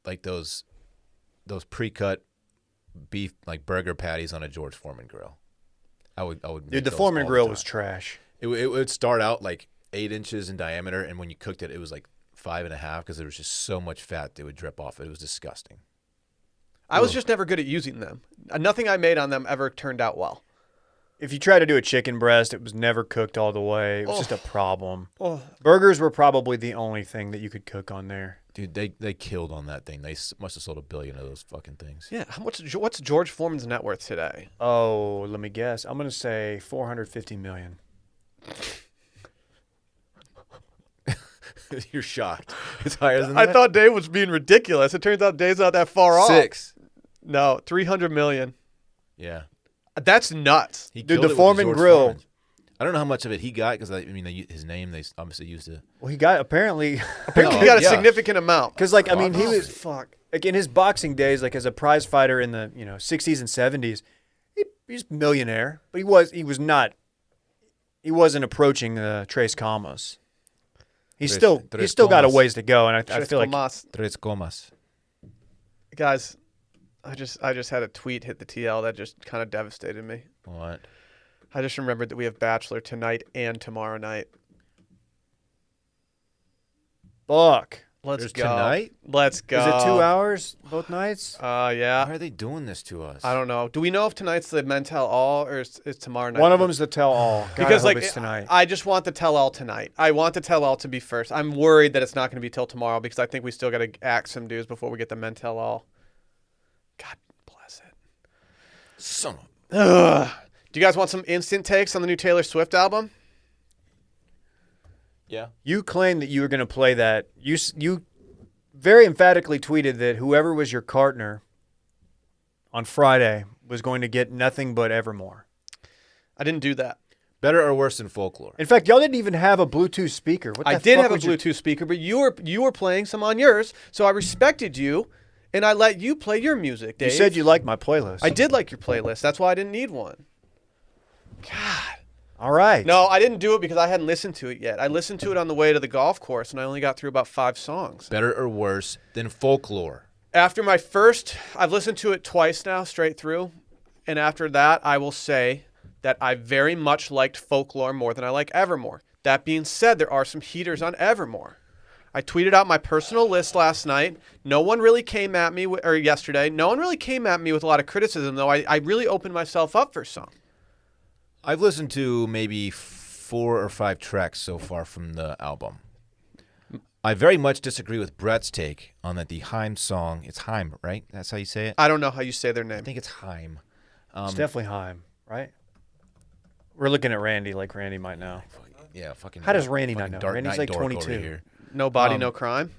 like those pre-cut beef like burger patties on a George Foreman grill. I would Dude, make the those Foreman all grill the was time. trash. It would start out like 8 inches in diameter, and when you cooked it, it was like 5.5 because there was just so much fat that would drip off. It was disgusting. I was just never good at using them. Nothing I made on them ever turned out well. If you try to do a chicken breast, it was never cooked all the way. It was just a problem. Oh. Burgers were probably the only thing that you could cook on there. Dude, they killed on that thing. They must have sold 1 billion of those fucking things. Yeah. What's George Foreman's net worth today? Oh, let me guess. I'm going to say $450 million. You're shocked. It's higher than I that? thought Dave was being ridiculous. It turns out Dave's not that far off. 6. No, 300 million. Yeah. That's nuts. He Dude, killed the it with Foreman George grill. Foreman. I don't know how much of it he got because his name they obviously used to. Well, he got apparently Apparently, he got a significant amount. because like I mean he Oh, was fuck. like in his boxing days, like as a prize fighter in the 60s and 70s, he's a millionaire, but he wasn't approaching Tres Camas. He's still got a ways to go, and I feel like Tres comas. Guys, I just had a tweet hit the TL that just kind of devastated me. What? I just remembered that we have Bachelor tonight and tomorrow night. fuck. Let's There's go. tonight? Let's go. Is it 2 hours both nights? Yeah. Why are they doing this to us? I don't know. Do we know if tonight's the men tell all or is tomorrow night? One of them's the tell all. Because I hope like it's tonight. I just want the tell all tonight. I want the tell all to be first. I'm worried that it's not going to be till tomorrow because I think we still got to act some dudes before we get the men tell all. God bless it. Son of Ugh. Do you guys want some instant takes on the new Taylor Swift album? Yeah. You claimed that you were going to play that. You very emphatically tweeted that whoever was your partner on Friday was going to get nothing but Evermore. I didn't do that. Better or worse than folklore? In fact, y'all didn't even have a Bluetooth speaker. What the I did fuck have a was your- Bluetooth speaker, but you were playing some on yours, so I respected you, and I let you play your music, Dave. You said you liked my playlist. I did like your playlist. That's why I didn't need one. God. All right. No, I didn't do it because I hadn't listened to it yet. I listened to it on the way to the golf course, and I only got through about 5 songs. Better or worse than folklore? After my first, I've listened to it twice now, straight through, and after that, I will say that I very much liked folklore more than I like Evermore. That being said, there are some heaters on Evermore. I tweeted out my personal list last night. No one really came at me, or yesterday. No one really came at me with a lot of criticism, though. I really opened myself up for some. I've listened to maybe 4 or 5 tracks so far from the album. I very much disagree with Brett's take on that the Haim song. It's Haim, right? That's how you say it? I don't know how you say their I name. think it's Haim. It's definitely Haim, right? We're looking at Randy like Randy might know. Yeah, fucking. How does Randy not fucking know? Dark Randy's Knight like dork over 22. here. No body, no crime.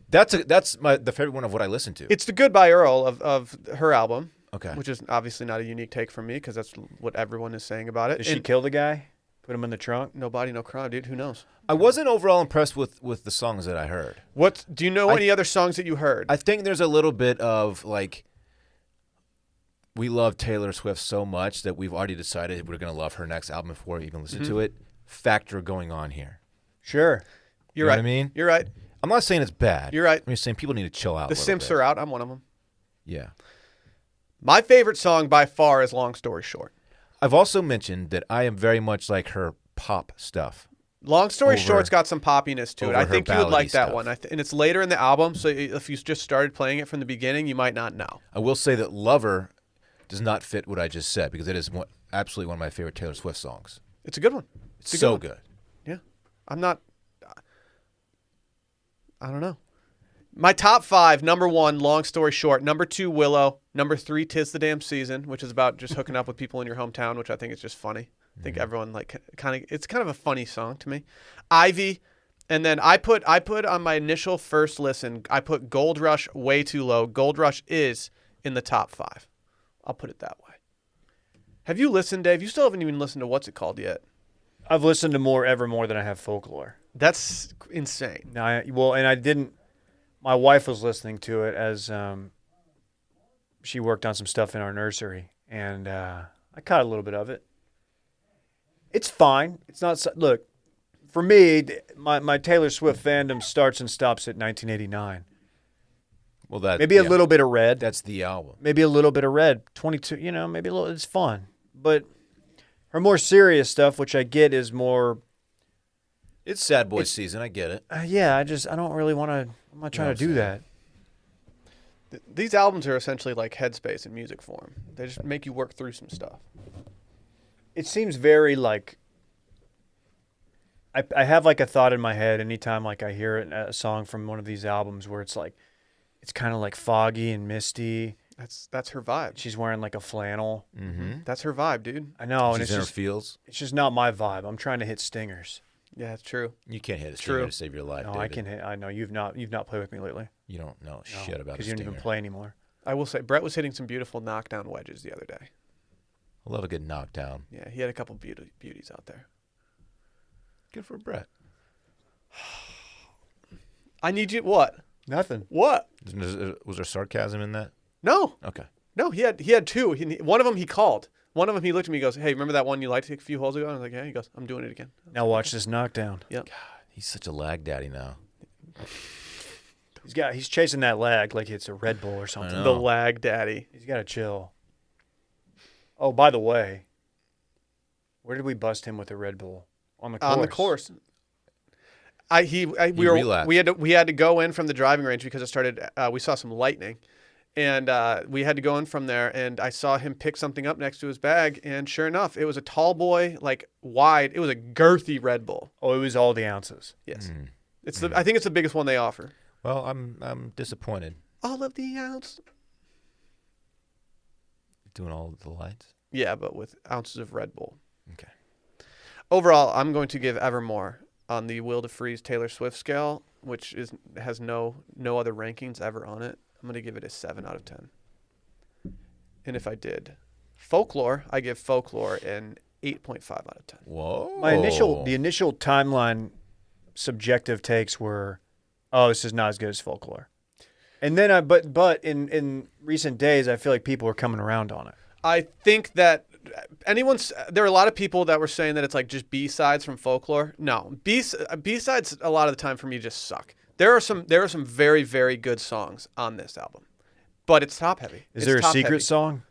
That's the favorite one of what I listen to. It's the Goodbye Earl of her album. Okay. Which is obviously not a unique take from me because that's what everyone is saying about it. Did she And kill the guy? Put him in the trunk? no body, no crime, dude. Who knows? I wasn't overall impressed with the songs that I heard. What do you know? Any other songs that you heard? I think there's a little bit of like, we love Taylor Swift so much that we've already decided we're going to love her next album before we even listen to it. Factor going on here. Sure. You're know right. what I mean? You're right. I'm not saying it's bad. You're right. I'm just saying people need to chill out. The Simps are out. I'm one of them. Yeah. My favorite song by far is Long Story Short. I've also mentioned that I am very much like her pop stuff. Long Story Over- Short's got some poppiness to it. over I her think you would like ballady that stuff. one. And it's later in the album, so if you just started playing it from the beginning, you might not know. I will say that Lover does not fit what I just said because it is absolutely one of my favorite Taylor Swift songs. It's a good one. It's a so good good. Yeah. I don't know. My top 5, number 1, Long Story Short. Number 2, Willow. Number 3, 'Tis the Damn Season, which is about just hooking up with people in your hometown, which I think is just funny. I think everyone it's kind of a funny song to me. Ivy, and then I put on my initial first listen, I put Gold Rush way too low. Gold Rush is in the top 5. I'll put it that way. Have you listened, Dave? You still haven't even listened to what's it called yet. I've listened to more Evermore than I have Folklore. That's insane. No, and I didn't. My wife was listening to it as she worked on some stuff in our nursery, and I caught a little bit of it. It's fine. It's not. Look, for me, my Taylor Swift fandom starts and stops at 1989. Well, that maybe a little bit of Red. That's the album. Maybe a little bit of Red. 22. Maybe a little. It's fun, but her more serious stuff, which I get, is more. It's sad boy season. I get it. Yeah, I don't really want to. I'm not trying to do that. These albums are essentially like Headspace in music form. They just make you work through some stuff. It seems very like. I have like a thought in my head anytime like I hear a song from one of these albums where it's like, it's kind of like foggy and misty. That's her vibe. She's wearing like a flannel. Mm-hmm. That's her vibe, dude. I know, and She's in her feels. It's just not my vibe. I'm trying to hit stingers. Yeah, it's true. You can't hit a stinger to save your life. No, David. I can hit. I know you've not played with me lately. You don't know shit about because you don't even play anymore. I will say Brett was hitting some beautiful knockdown wedges the other day. I love a good knockdown. Yeah, he had a couple beauties out there. Good for Brett. I need you. What? Nothing. What? Was there sarcasm in that? No. Okay. No, he had 2. One of them he called. One of them he looked at me and goes, "Hey, remember that one you liked a few holes ago?" And I was like, "Yeah." He goes, "I'm doing it again." Now watch this knockdown. Yep. God, he's such a lag daddy now. He's chasing that lag like it's a Red Bull or something. The lag daddy. He's got to chill. Oh, by the way, where did we bust him with a Red Bull? On the course. On the course. We had to go in from the driving range because it started. We saw some lightning, and we had to go in from there. And I saw him pick something up next to his bag, and sure enough, it was a tall boy, like wide. It was a girthy Red Bull. Oh, it was all the ounces. Yes, I think it's the biggest one they offer. Well, I'm disappointed. All of the ounce. Doing all of the lights. Yeah, but with ounces of Red Bull. Okay. Overall, I'm going to give Evermore on the Will to Freeze Taylor Swift scale, which has no other rankings ever on it. I'm going to give it a 7 out of 10. And if I did Folklore, I give Folklore an 8.5 out of 10. Whoa. The initial timeline subjective takes were, oh, this is not as good as Folklore. And then but in recent days, I feel like people are coming around on it. I think that there are a lot of people that were saying that it's like just B-sides from Folklore. No, B-sides a lot of the time for me just suck. There are some very, very good songs on this album, but it's top heavy. Is there a secret song?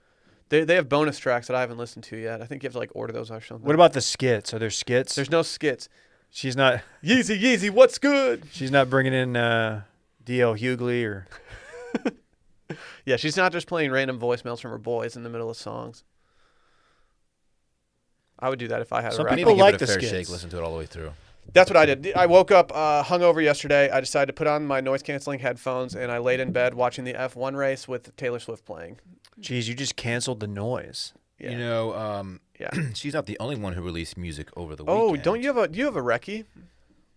They have bonus tracks that I haven't listened to yet. I think you have to like order those or something. What about the skits? Are there skits? There's no skits. She's not. Yeezy, what's good? She's not bringing in D.L. Hughley or. Yeah, she's not just playing random voicemails from her boys in the middle of songs. I would do that if I had a record. People like give it a the fair skits. shake. Listen to it all the way through. That's what I did. I woke up hungover yesterday. I decided to put on my noise-canceling headphones, and I laid in bed watching the F1 race with Taylor Swift playing. Jeez, you just canceled the noise. Yeah. You know, yeah. She's not the only one who released music over the Oh, weekend. do you have a recce?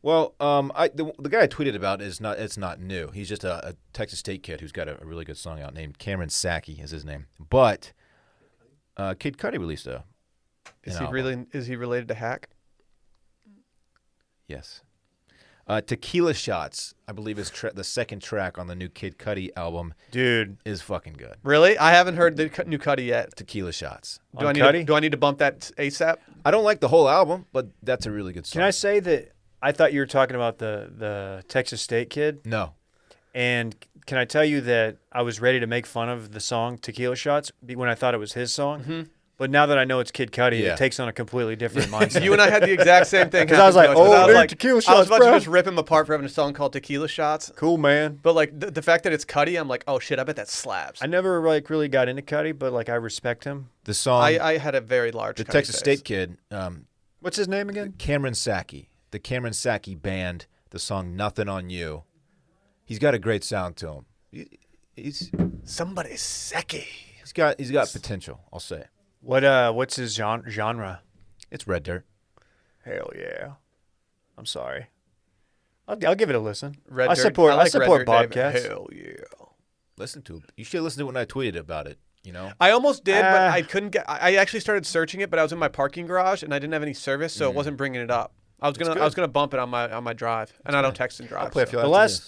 Well, the guy I tweeted about it's not new. He's just a Texas State kid who's got a really good song out named Cameron Sackey is his name. But Kid Cudi released an album. Is he related to Hack? Yes. Tequila Shots, I believe, is the second track on the new Kid Cudi album. Dude, is fucking good. Really? I haven't heard the new Cudi yet. Tequila Shots. Do I need to bump that ASAP? I don't like the whole album, but that's a really good song. Can I say that I thought you were talking about the Texas State kid? No. And can I tell you that I was ready to make fun of the song Tequila Shots when I thought it was his song? Mm-hmm. But now that I know it's Kid Cudi, it takes on a completely different mindset. You and I had the exact same thing. Because I was like, Tequila Shots, I was about bro. to just rip him apart for having a song called Tequila Shots. Cool, man. But like the fact that it's Cudi, I'm like, oh shit, I bet that slaps. I never like really got into Cudi, but like I respect him. The song. I had a very large. The Cudi Texas phase. State kid. What's his name again? Cameron Sackey. The Cameron Sackey Band. The song "Nothing on You." He's got a great sound to him. He's somebody Sackey. He's got potential. I'll say. What's his genre? It's red dirt. Hell yeah. I'm sorry. I'll give it a listen. Red I Dirt. support. I like support Red Dirt, Dave. podcasts. Hell yeah. Listen to it. You should listen to it when I tweeted about it. You know. I almost did, but Ah. I couldn't get. I actually started searching it, but I was in my parking garage and I didn't have any service, so it wasn't bringing it up. I was gonna bump it on my drive, and I don't text and drive. play a so. few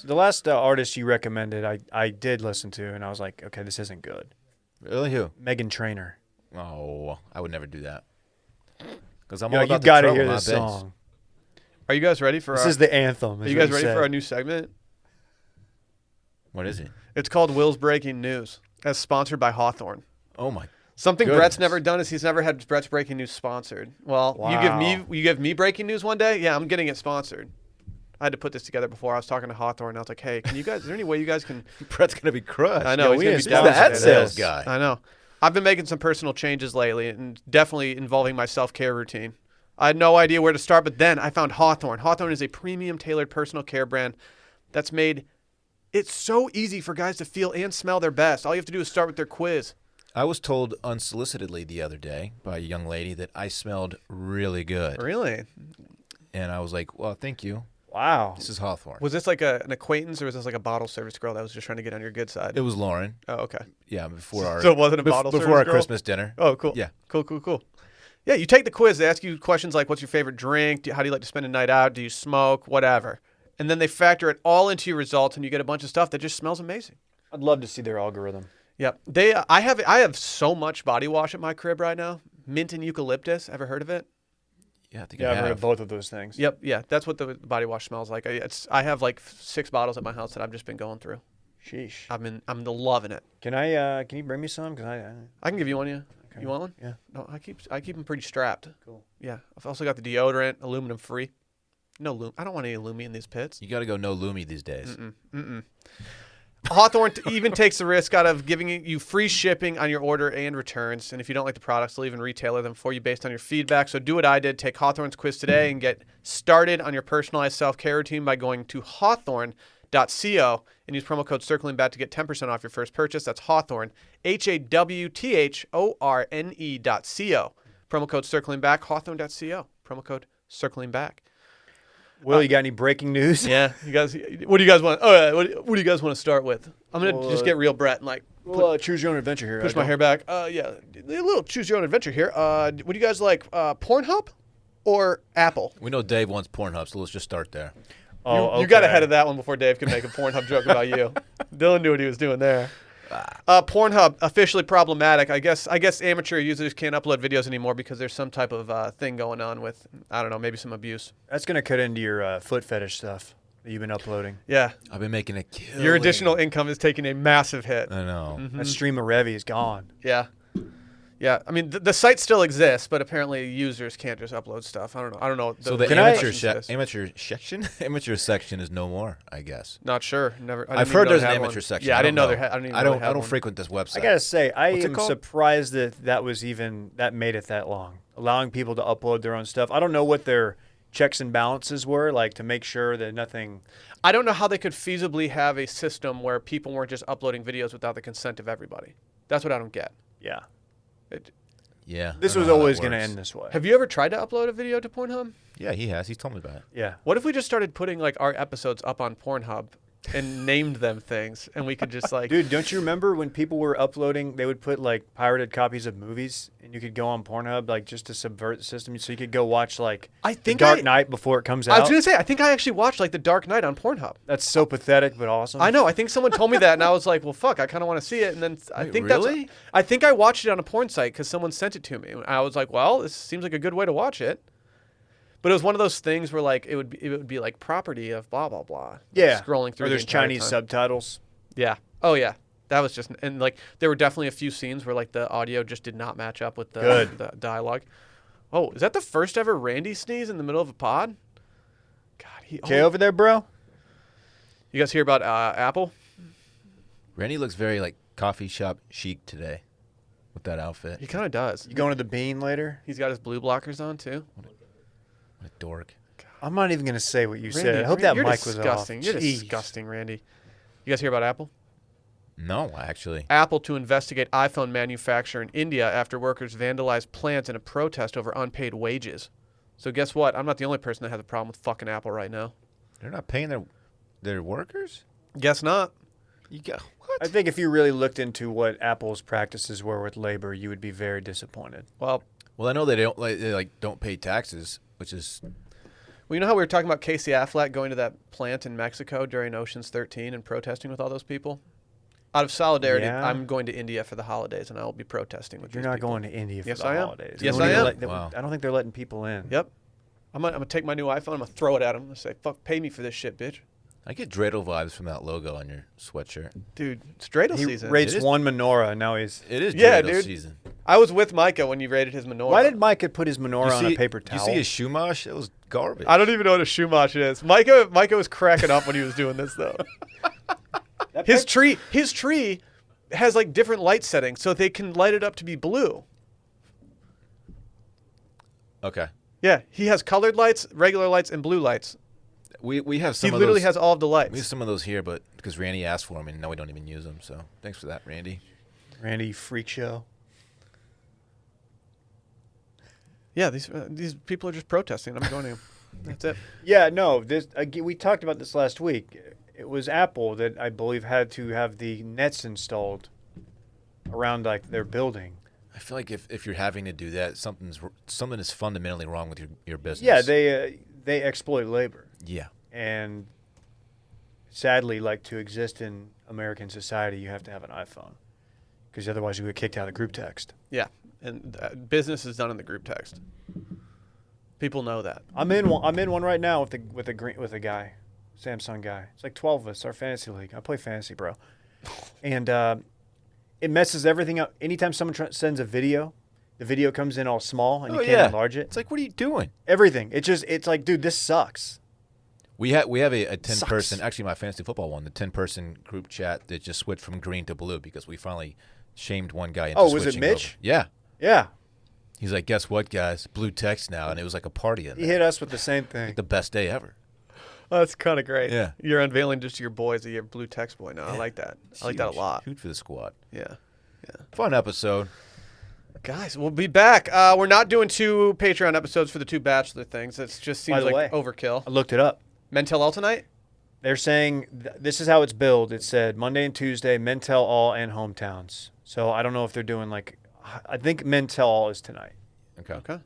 The last artist you recommended, I did listen to, and I was like, okay, this isn't good. Really? Who? Meghan Trainor. Oh, I would never do that. Because I'm Yo, all you about got the to trouble, hear not this bass. song. Are you guys ready for? This is the anthem. Are you guys ready for our new segment? What is it? It's called Will's Breaking News, as sponsored by Hawthorne. Oh my. Something Goodness. Brett's never done is he's never had Brett's Breaking News sponsored. Well, Wow. you give me breaking news one day, yeah, I'm getting it sponsored. I had to put this together before. I was talking to Hawthorne, and I was like, hey, can you guys? Is there any way you guys can? Brett's gonna be crushed. I know Yeah, he's we gonna be need to He's sponsor the devastated. ad this. sales guy. I know. I've been making some personal changes lately, and definitely involving my self-care routine. I had no idea where to start, but then I found Hawthorne. Hawthorne is a premium tailored personal care brand that's made it so easy for guys to feel and smell their best. All you have to do is start with their quiz. I was told unsolicitedly the other day by a young lady that I smelled really good, Really? and I was like, "Well, thank you. Wow. This is Hawthorne." Was this like an acquaintance, or was this like a bottle service girl that was just trying to get on your good side? It was Lauren. Oh, okay. Yeah, before our So it wasn't a bottle before service our girl? Christmas dinner. Oh, cool. Yeah. Cool. Yeah, you take the quiz. They ask you questions like, what's your favorite drink? How do you like to spend a night out? Do you smoke? Whatever. And then they factor it all into your results, and you get a bunch of stuff that just smells amazing. I'd love to see their algorithm. Yep. I have so much body wash at my crib right now. Mint and eucalyptus. Ever heard of it? Yeah, I think Yeah, I I've heard have. of both of those things. Yep. Yeah, that's what the body wash smells like. I have like 6 bottles at my house that I've just been going through. Sheesh. I'm loving it. Can you bring me some? Cause I can give you one. Yeah. Okay. You want one? Yeah. No, I keep them pretty strapped. Cool. Yeah. I've also got the deodorant, aluminum free. No I don't want any lumi in these pits. You got to go no Lumi these days. Hawthorne even takes the risk out of giving you free shipping on your order and returns. And if you don't like the products, they'll even retailer them for you based on your feedback. So do what I did. Take Hawthorne's quiz today and get started on your personalized self-care routine by going to hawthorne.co and use promo code CirclingBack to get 10% off your first purchase. That's Hawthorne, HAWTHORNE.co. Promo code CirclingBack, hawthorne.co. Promo code CirclingBack. Will, you got any breaking news? Yeah, you guys. What do you guys want? Oh, what do you guys want to start with? I'm gonna Well, just get real Brett and like Well, choose your own adventure here. push my hair back. Yeah, a little choose your own adventure here. What do you guys like? Pornhub or Apple? We know Dave wants Pornhub, so let's just start there. Oh, You got okay. ahead of that one before Dave could make a Pornhub joke about you. Dillon knew what he was doing there. Pornhub officially problematic. I guess amateur users can't upload videos anymore because there's some type of thing going on with, I don't know, maybe some abuse. That's gonna cut into your foot fetish stuff that you've been uploading. Yeah, I've been making a killing. your additional income is taking a massive hit. I know. That stream of Revy is gone. Yeah. Yeah, I mean the site still exists, but apparently users can't just upload stuff. I don't know. So the Can I- amateur section is no more, I guess. Not sure. Never. I I've didn't even heard know there's they an had amateur one. section. Yeah, I didn't know there. they had. I didn't even I know don't. they had I don't one. frequent this website. I gotta say, I What's it am called? surprised that was even that made it that long, allowing people to upload their own stuff. I don't know what their checks and balances were like to make sure that nothing. I don't know how they could feasibly have a system where people weren't just uploading videos without the consent of everybody. That's what I don't get. Yeah, Yeah. this I was don't know how always that gonna works. end this way. Have you ever tried to upload a video to Pornhub? Yeah, he has. He's told me about it. Yeah. What if we just started putting like our episodes up on Pornhub and named them things, and we could just like, Dude, don't you remember when people were uploading? They would put like pirated copies of movies, and you could go on Pornhub like just to subvert the system, so you could go watch like I think The Dark I- Knight before it comes I was out. gonna say, I think I actually watched like The Dark Knight on Pornhub. That's so pathetic, but awesome. I know. I think someone told me that, and I was like, "Well, fuck. I kind of want to see it." And then I Wait, think really? I think I watched it on a porn site because someone sent it to me. And I was like, "Well, this seems like a good way to watch it." But it was one of those things where like it would be like property of blah blah blah. Yeah. Scrolling through. Or the there's entire Chinese time. subtitles. Yeah. Oh yeah. That was just and like there were definitely a few scenes where like the audio just did not match up with the dialogue. Oh, is that the first ever Randy sneeze in the middle of a pod? God, Okay, over there, bro. You guys hear about Apple? Randy looks very like coffee shop chic today with that outfit. He kind of does. You going to the Bean later? He's got his blue blockers on too. What a dork. I'm not even gonna say what you Randy, said. I hope that you're mic was off. disgusting. You're Jeez. disgusting, Randy. You guys hear about Apple? No, actually. Apple to investigate iPhone manufacturer in India after workers vandalized plants in a protest over unpaid wages. So guess what? I'm not the only person that has a problem with fucking Apple right now. They're not paying their workers? Guess not. You got what? I think if you really looked into what Apple's practices were with labor, you would be very disappointed. Well, I know they don't pay taxes, which is you know how we were talking about Casey Affleck going to that plant in Mexico during Ocean's 13 and protesting with all those people? Out of solidarity, Yeah. I'm going to India for the holidays, and I will be protesting with You're these not people. going to India for Yes, the I am. holidays. Yes, They I wouldn't am. let- Wow. I don't think they're letting people in. Yep. I'm gonna take my new iPhone. I'm gonna throw it at him and say, "Fuck, pay me for this shit, bitch." I get dreidel vibes from that logo on your sweatshirt. Dude, it's dreidel He season. rates It is- one menorah. Now he's. It is Yeah, dreidel dude. season. I was with Micah when you rated his menorah. Why did Micah put his menorah on a paper towel? You see his shumash? It was garbage. I don't even know what a shumash is. Micah was cracking up when he was doing this though. His tree has like different light settings, so they can light it up to be blue. Okay. Yeah, he has colored lights, regular lights, and blue lights. We have some He of literally those. has all of the We have lights. some of those here, but because Randy asked for them, and now we don't even use them. So thanks for that, Randy. Randy freak show. Yeah, these people are just protesting. I'm joining them. That's it. Yeah, no. We talked about this last week. It was Apple that I believe had to have the nets installed around like their building. I feel like if you're having to do that, something is fundamentally wrong with your business. Yeah, they exploit labor, Yeah. and sadly, like to exist in American society, you have to have an iPhone, because otherwise you get kicked out of group text. Yeah, and business is done in the group text. People know that. I'm in one right now with a guy, Samsung guy. It's like 12 of us. Our fantasy league. I play fantasy, bro, and it messes everything up. Anytime someone sends a video, the video comes in all small, and you can't enlarge it. It's like, what are you doing? Everything. It's like, dude, this sucks. We have a 10-person, Sucks. actually my fantasy football one, the 10-person group chat that just switched from green to blue because we finally shamed one guy into Oh, was it switching Mitch? over. Yeah. Yeah. He's like, guess what, guys? Blue text now, and it was like a party in He there. hit us with the same thing. The best day ever. Oh, that's kind of great. Yeah. You're unveiling just to your boys that you're blue text boy now. I like that. I like that a Huge. lot. Huge for the squad. Yeah. Fun episode. Guys, we'll be back. We're not doing 2 Patreon episodes for the 2 Bachelor things. It just By seems the like way, overkill. I looked it up. Men Tell All tonight? They're saying this is how it's billed. It said Monday and Tuesday, Men Tell All and Hometowns. So I don't know if they're doing like, I think Men Tell All is tonight. Okay.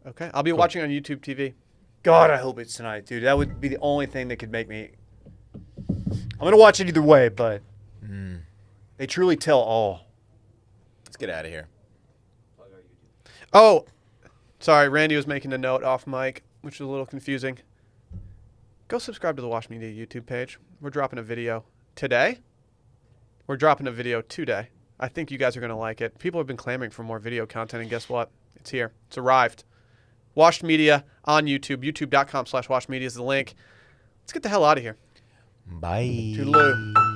Okay. I'll be watching on YouTube TV. God, I hope it's tonight, dude. That would be the only thing that could make me. I'm going to watch it either way, but they truly tell all. Let's get out of here. Oh, sorry. Randy was making a note off mic, which was a little confusing. Go subscribe to the Wash Media YouTube page. We're dropping a video today. We're dropping a video today. I think you guys are going to like it. People have been clamoring for more video content, and guess what? It's here. It's arrived. Washed Media on YouTube. YouTube.com/washmedia is the link. Let's get the hell out of here. Bye. Toodaloo.